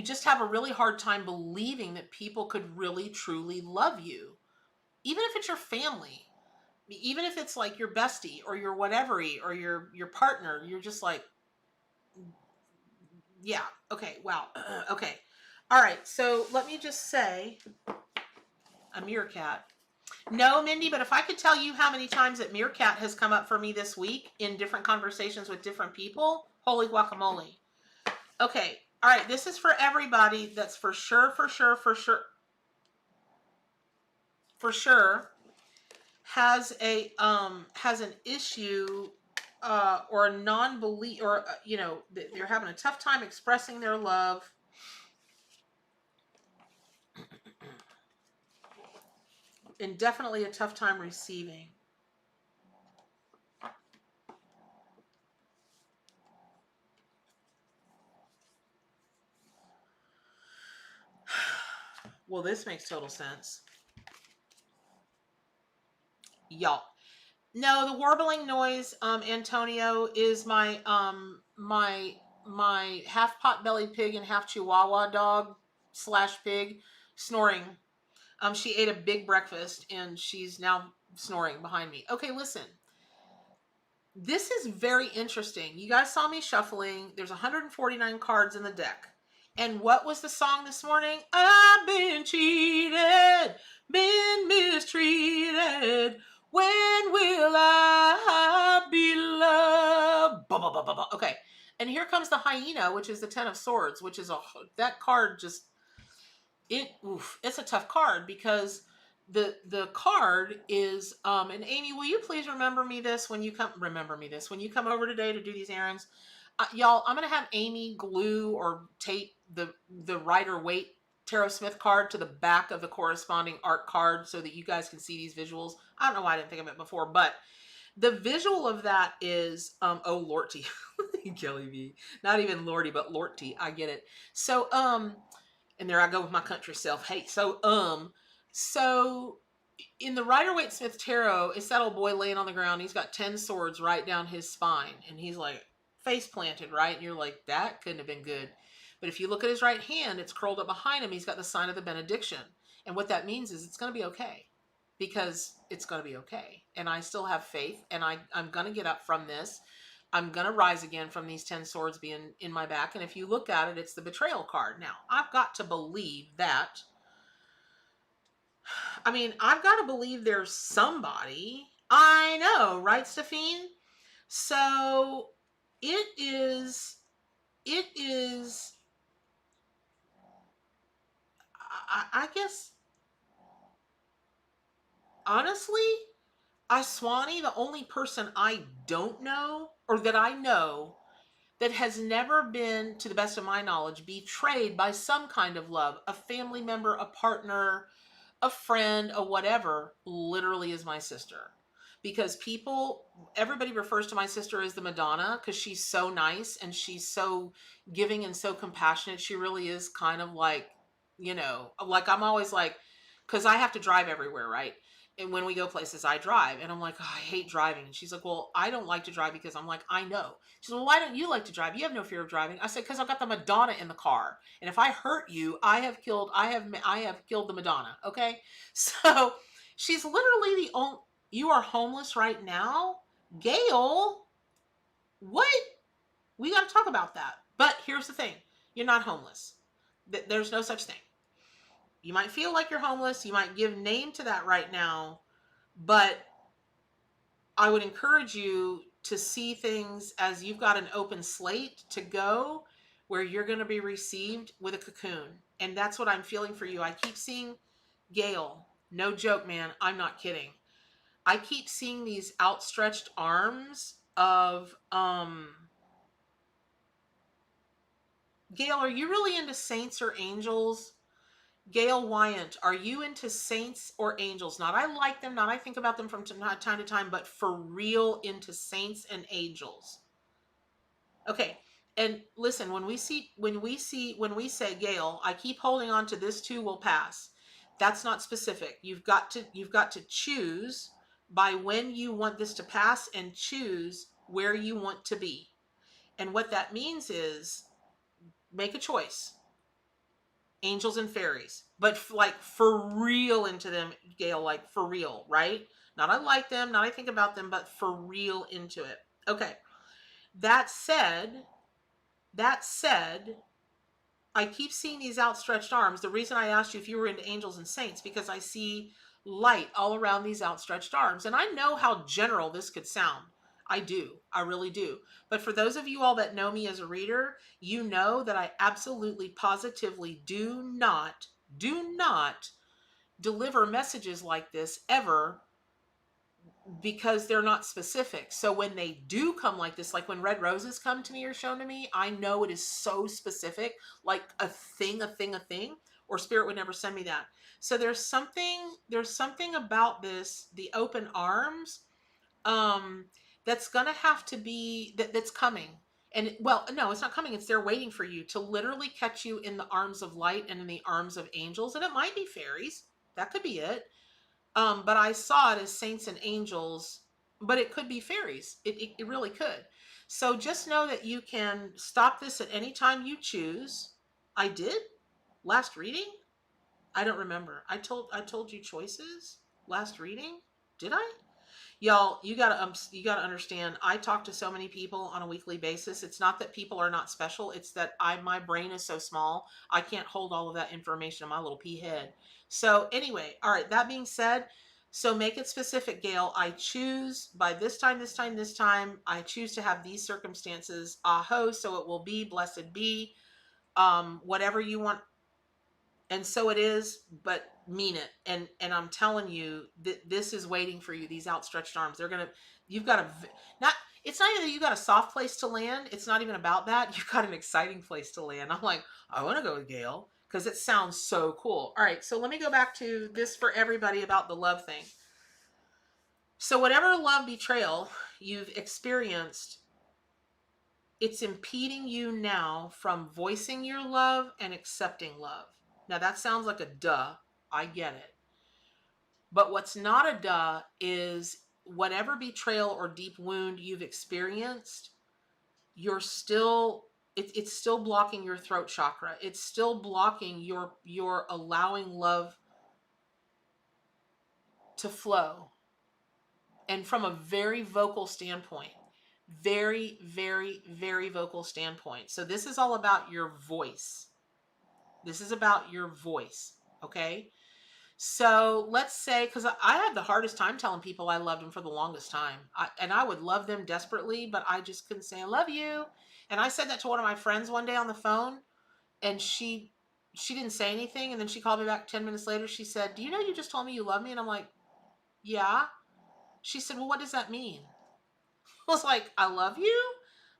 just have a really hard time believing that people could really truly love you, even if it's your family, even if it's like your bestie or your whatever or your partner. You're just like, yeah, okay, wow. Okay, all right, so let me just say, a meerkat. No, Mindy, but if I could tell you how many times that meerkat has come up for me this week in different conversations with different people, holy guacamole. Okay, all right, this is for everybody that's for sure has an issue or a non-belief, or they're having a tough time expressing their love, and definitely a tough time receiving. Well, this makes total sense. Y'all. No, the warbling noise, Antonio, is my half pot-bellied pig and half Chihuahua dog / pig snoring. She ate a big breakfast and she's now snoring behind me. Okay, listen. This is very interesting. You guys saw me shuffling. There's 149 cards in the deck. And what was the song this morning? I've been cheated, been mistreated. When will I be loved? Bah, bah, bah, bah, bah. Okay. And here comes the hyena, which is the 10 of swords, which is that card just, it's a tough card, because the card is, and Amy, will you please remember me this when you come over today to do these errands? Y'all, I'm going to have Amy glue or tape the Rider-Waite Tarot Smith card to the back of the corresponding art card so that you guys can see these visuals. I don't know why I didn't think of it before, but the visual of that is, oh, Lorty. Kelly V. Not even Lordy, but Lorty. I get it. So, and there I go with my country self. Hey, so in the Rider-Waite Smith Tarot, it's that old boy laying on the ground. He's got 10 swords right down his spine, and he's like face planted, right? And you're like, that couldn't have been good. But if you look at his right hand, it's curled up behind him. He's got the sign of the benediction. And what that means is it's going to be okay, because it's going to be okay. And I still have faith, and I'm going to get up from this. I'm going to rise again from these 10 swords being in my back. And if you look at it, it's the betrayal card. Now, I've got to believe that. I mean, I've got to believe there's somebody. I know, right, Stephine? So it is, I guess, honestly, Swanee, the only person I don't know, or that I know, that has never been, to the best of my knowledge, betrayed by some kind of love, a family member, a partner, a friend, a whatever, literally is my sister. Because everybody refers to my sister as the Madonna, because she's so nice and she's so giving and so compassionate. She really is kind of like, like I'm always like, because I have to drive everywhere, right? And when we go places, I drive. And I'm like, oh, I hate driving. And she's like, well, I don't like to drive because I'm like, I know. She's like, well, why don't you like to drive? You have no fear of driving. I said, because I've got the Madonna in the car. And if I hurt you, I have killed the Madonna. Okay. So she's literally the only, you are homeless right now? Gail, what? We got to talk about that. But here's the thing. You're not homeless. There's no such thing. You might feel like you're homeless. You might give name to that right now, but I would encourage you to see things as you've got an open slate to go where you're going to be received with a cocoon. And that's what I'm feeling for you. I keep seeing Gail. No joke, man. I'm not kidding. I keep seeing these outstretched arms of Gail, are you really into saints or angels? Gail Wyant, are you into saints or angels? Not I like them, not I think about them from time to time, but for real into saints and angels. Okay. And listen, when we say Gail, I keep holding on to this too will pass. That's not specific. You've got to choose by when you want this to pass and choose where you want to be. And what that means is make a choice. Angels and fairies, but like for real into them, Gail, like for real, right? Not I like them, not I think about them, but for real into it. Okay. That said, I keep seeing these outstretched arms. The reason I asked you if you were into angels and saints, because I see light all around these outstretched arms. And I know how general this could sound. I do. I really do. But for those of you all that know me as a reader, you know that I absolutely positively do not deliver messages like this ever, because they're not specific. So when they do come like this, like when red roses come to me or shown to me, I know it is so specific, like a thing, or spirit would never send me that. So there's something about this, the open arms, that's gonna have to be that's coming. And well, no, it's not coming. It's there waiting for you to literally catch you in the arms of light and in the arms of angels. And it might be fairies. That could be it. But I saw it as saints and angels, but it could be fairies. It really could. So just know that you can stop this at any time you choose. I did last reading. I don't remember. I told you choices last reading. Did I? Y'all, you gotta understand. I talk to so many people on a weekly basis. It's not that people are not special. It's that my brain is so small. I can't hold all of that information in my little pea head. So anyway, all right. That being said, so make it specific, Gail. I choose by this time. I choose to have these circumstances. Aho. So it will be. Blessed be. Whatever you want. And so it is, but mean it. And I'm telling you that this is waiting for you. These outstretched arms, you've got not, it's not even that you got a soft place to land. It's not even about that. You've got an exciting place to land. I'm like, I want to go with Gail because it sounds so cool. All right. So let me go back to this for everybody about the love thing. So whatever love betrayal you've experienced, it's impeding you now from voicing your love and accepting love. Now that sounds like a duh. I get it. But what's not a duh is whatever betrayal or deep wound you've experienced, it's still blocking your throat chakra. It's still blocking your allowing love to flow. And from a very vocal standpoint, very, very, very vocal standpoint. So this is all about your voice. This is about your voice, okay? So let's say, because I had the hardest time telling people I loved them for the longest time. And I would love them desperately, but I just couldn't say I love you. And I said that to one of my friends one day on the phone, and she didn't say anything. And then she called me back 10 minutes later. She said, do you know you just told me you love me? And I'm like, yeah. She said, well, what does that mean? I was like, I love you?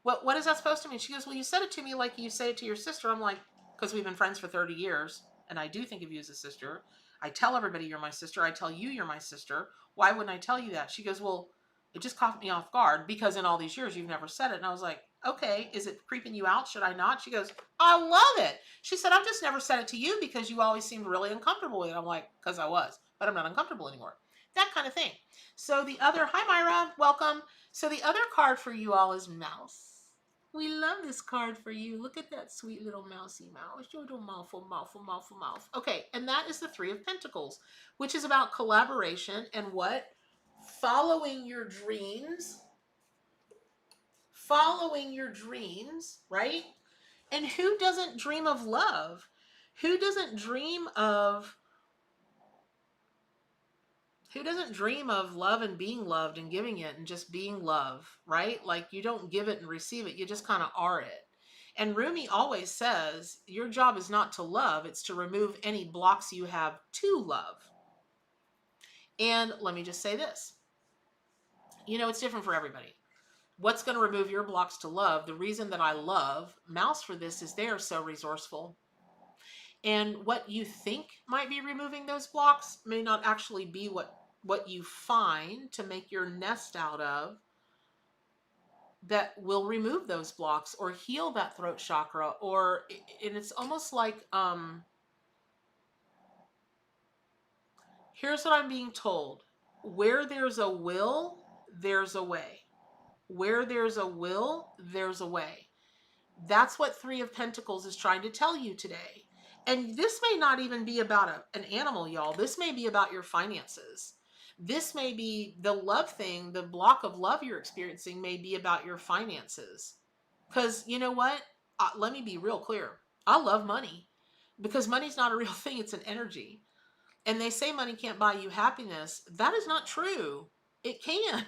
What is that supposed to mean? She goes, well, you said it to me like you say it to your sister. I'm like, because we've been friends for 30 years, and I do think of you as a sister. I tell everybody you're my sister. I tell you you're my sister. Why wouldn't I tell you that? She goes, well, it just caught me off guard because in all these years you've never said it. And I was like, okay, is it creeping you out? Should I not? She goes, I love it. She said, I've just never said it to you because you always seemed really uncomfortable with it. I'm like, because I was, but I'm not uncomfortable anymore. That kind of thing. So the other, hi Myra, welcome. So the other card for you all is Mouse. We love this card for you. Look at that sweet little mousy mouse. Your little mouth. Okay, and that is the Three of Pentacles, which is about collaboration and what? Following your dreams. Following your dreams, right? And who doesn't dream of love? Who doesn't dream of love and being loved and giving it and just being love, right? Like you don't give it and receive it, you just kind of are it. And Rumi always says, your job is not to love, it's to remove any blocks you have to love. And let me just say this, it's different for everybody. What's going to remove your blocks to love? The reason that I love Mouse for this is they are so resourceful. And what you think might be removing those blocks may not actually be what you find to make your nest out of that will remove those blocks or heal that throat chakra. And it's almost like, here's what I'm being told. Where there's a will, there's a way. Where there's a will, there's a way. That's what Three of Pentacles is trying to tell you today. And this may not even be about an animal, y'all. This may be about your finances. This may be the love thing, the block of love you're experiencing may be about your finances. Because you know what? Let me be real clear. I love money because money's not a real thing. It's an energy. And they say money can't buy you happiness. That is not true. It can.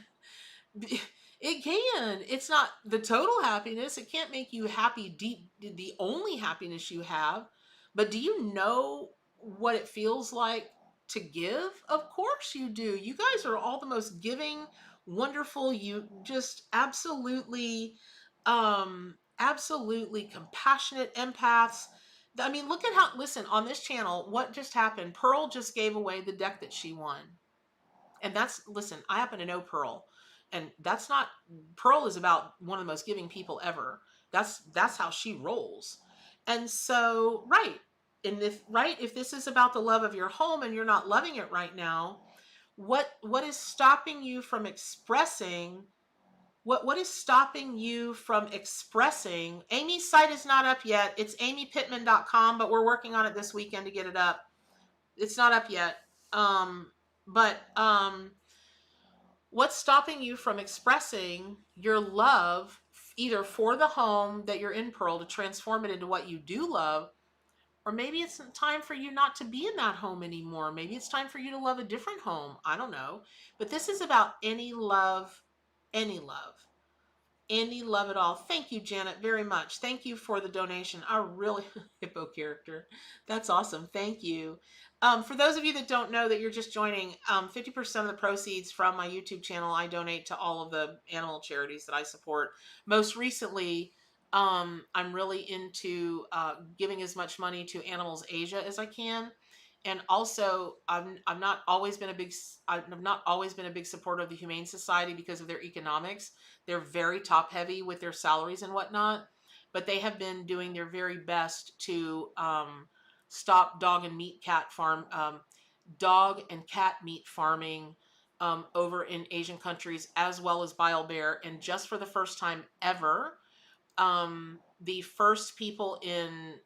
It can. It's not the total happiness. It can't make you happy deep, the only happiness you have. But do you know what it feels like to give? Of course you do. You guys are all the most giving, wonderful, you just absolutely compassionate empaths. I mean, look at listen, on this channel, what just happened? Pearl just gave away the deck that she won. And listen, I happen to know Pearl. And Pearl is about one of the most giving people ever. That's how she rolls. And so, right. And if this is about the love of your home and you're not loving it right now, what is stopping you from expressing what is stopping you from expressing? Amy's site is not up yet. It's amypittman.com, but we're working on it this weekend to get it up. It's not up yet. What's stopping you from expressing your love either for the home that you're in, Pearl, to transform it into what you do love, or maybe it's time for you not to be in that home anymore. Maybe it's time for you to love a different home. I don't know. But this is about any love, any love. Any love at all. Thank you, Janet, very much. Thank you for the donation. I really, hippo character. That's awesome. Thank you. For those of you that don't know that you're just joining, 50% of the proceeds from my YouTube channel, I donate to all of the animal charities that I support. Most recently, I'm really into giving as much money to Animals Asia as I can. And also, I've not always been a big supporter of the Humane Society because of their economics. They're very top heavy with their salaries and whatnot, but they have been doing their very best to stop dog and cat meat farming over in Asian countries, as well as BioBear. And just for the first time ever, the first people in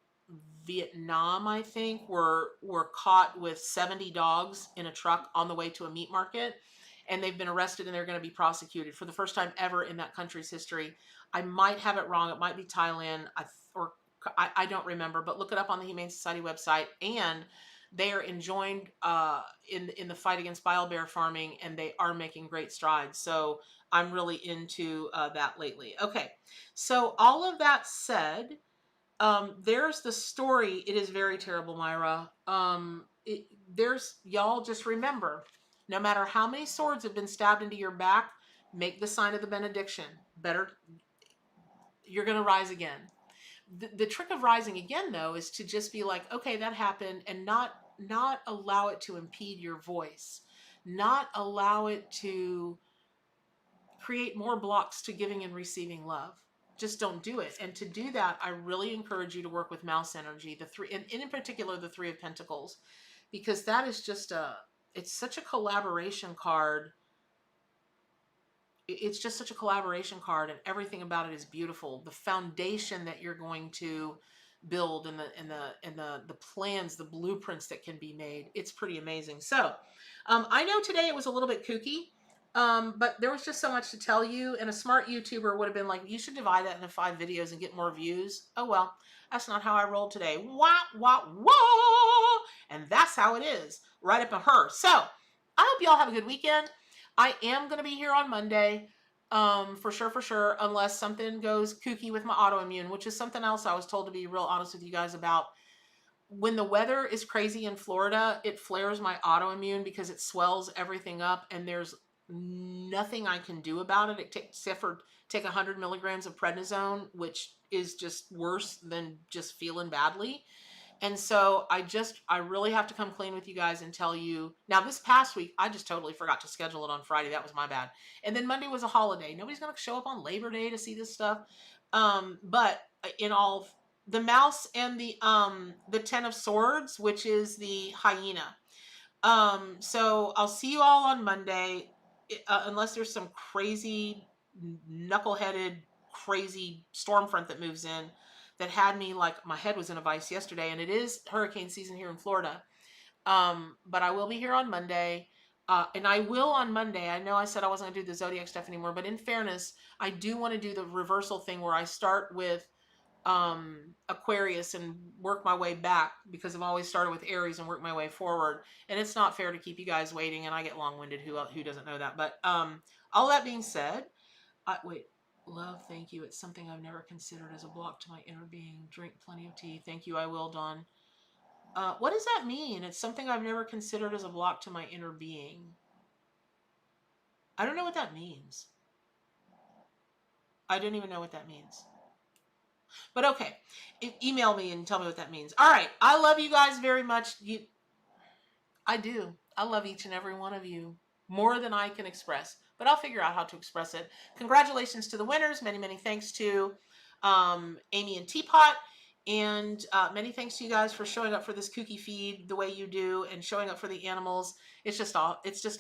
Vietnam, I think, were caught with 70 dogs in a truck on the way to a meat market. And they've been arrested and they're going to be prosecuted for the first time ever in that country's history. I might have it wrong. It might be Thailand, I don't remember, but look it up on the Humane Society website. And they are enjoined in the fight against BioBear farming, and they are making great strides. So I'm really into that lately. Okay, so all of that said, there's the story. It is very terrible, Myra. Y'all just remember, no matter how many swords have been stabbed into your back, make the sign of the benediction. You're going to rise again. The trick of rising again, though, is to just be like, okay, that happened, and not allow it to impede your voice, not allow it to create more blocks to giving and receiving love. Just don't do it. And to do that, I really encourage you to work with Mouse Energy, and in particular, the Three of Pentacles, because that is just it's such a collaboration card. It's just such a collaboration card, and everything about it is beautiful. The foundation that you're going to build and the plans, the blueprints that can be made, it's pretty amazing. So I know today it was a little bit kooky. But there was just so much to tell you, and a smart YouTuber would have been like, you should divide that into 5 videos and get more views. Oh well, that's not how I rolled today. Wah, wah, wah! And that's how it is. Right up in her. So, I hope y'all have a good weekend. I am going to be here on Monday. For sure, unless something goes kooky with my autoimmune, which is something else I was told to be real honest with you guys about. When the weather is crazy in Florida, it flares my autoimmune because it swells everything up, and there's nothing I can do about it. Except for take 100 milligrams of prednisone, which is just worse than just feeling badly. And so I really have to come clean with you guys and tell you. Now, this past week, I just totally forgot to schedule it on Friday. That was my bad. And then Monday was a holiday. Nobody's going to show up on Labor Day to see this stuff. But in all, the mouse and the 10 of swords, which is the hyena. So I'll see you all on Monday, unless there's some crazy, knuckleheaded, crazy storm front that moves in that had me like my head was in a vice yesterday. And it is hurricane season here in Florida. But I will be here on Monday. And I will on Monday. I know I said I wasn't going to do the zodiac stuff anymore, but in fairness, I do want to do the reversal thing where I start with Aquarius and work my way back, because I've always started with Aries and worked my way forward. And it's not fair to keep you guys waiting, and I get long-winded. Who doesn't know that? But all that being said, wait, love, thank you. It's something I've never considered as a block to my inner being. Drink plenty of tea. Thank you. I will, Dawn. What does that mean? It's something I've never considered as a block to my inner being. I don't know what that means. I don't even know what that means. But okay, email me and tell me what that means. All right, I love you guys very much. I do. I love each and every one of you more than I can express, but I'll figure out how to express it. Congratulations to the winners. Many, many thanks to Amy and Teapot. And many thanks to you guys for showing up for this kooky feed the way you do and showing up for the animals. It's just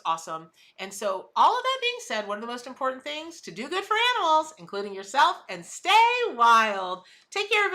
awesome. And so all of that being said, one of the most important things to do good for animals, including yourself, and stay wild. Take care, everybody.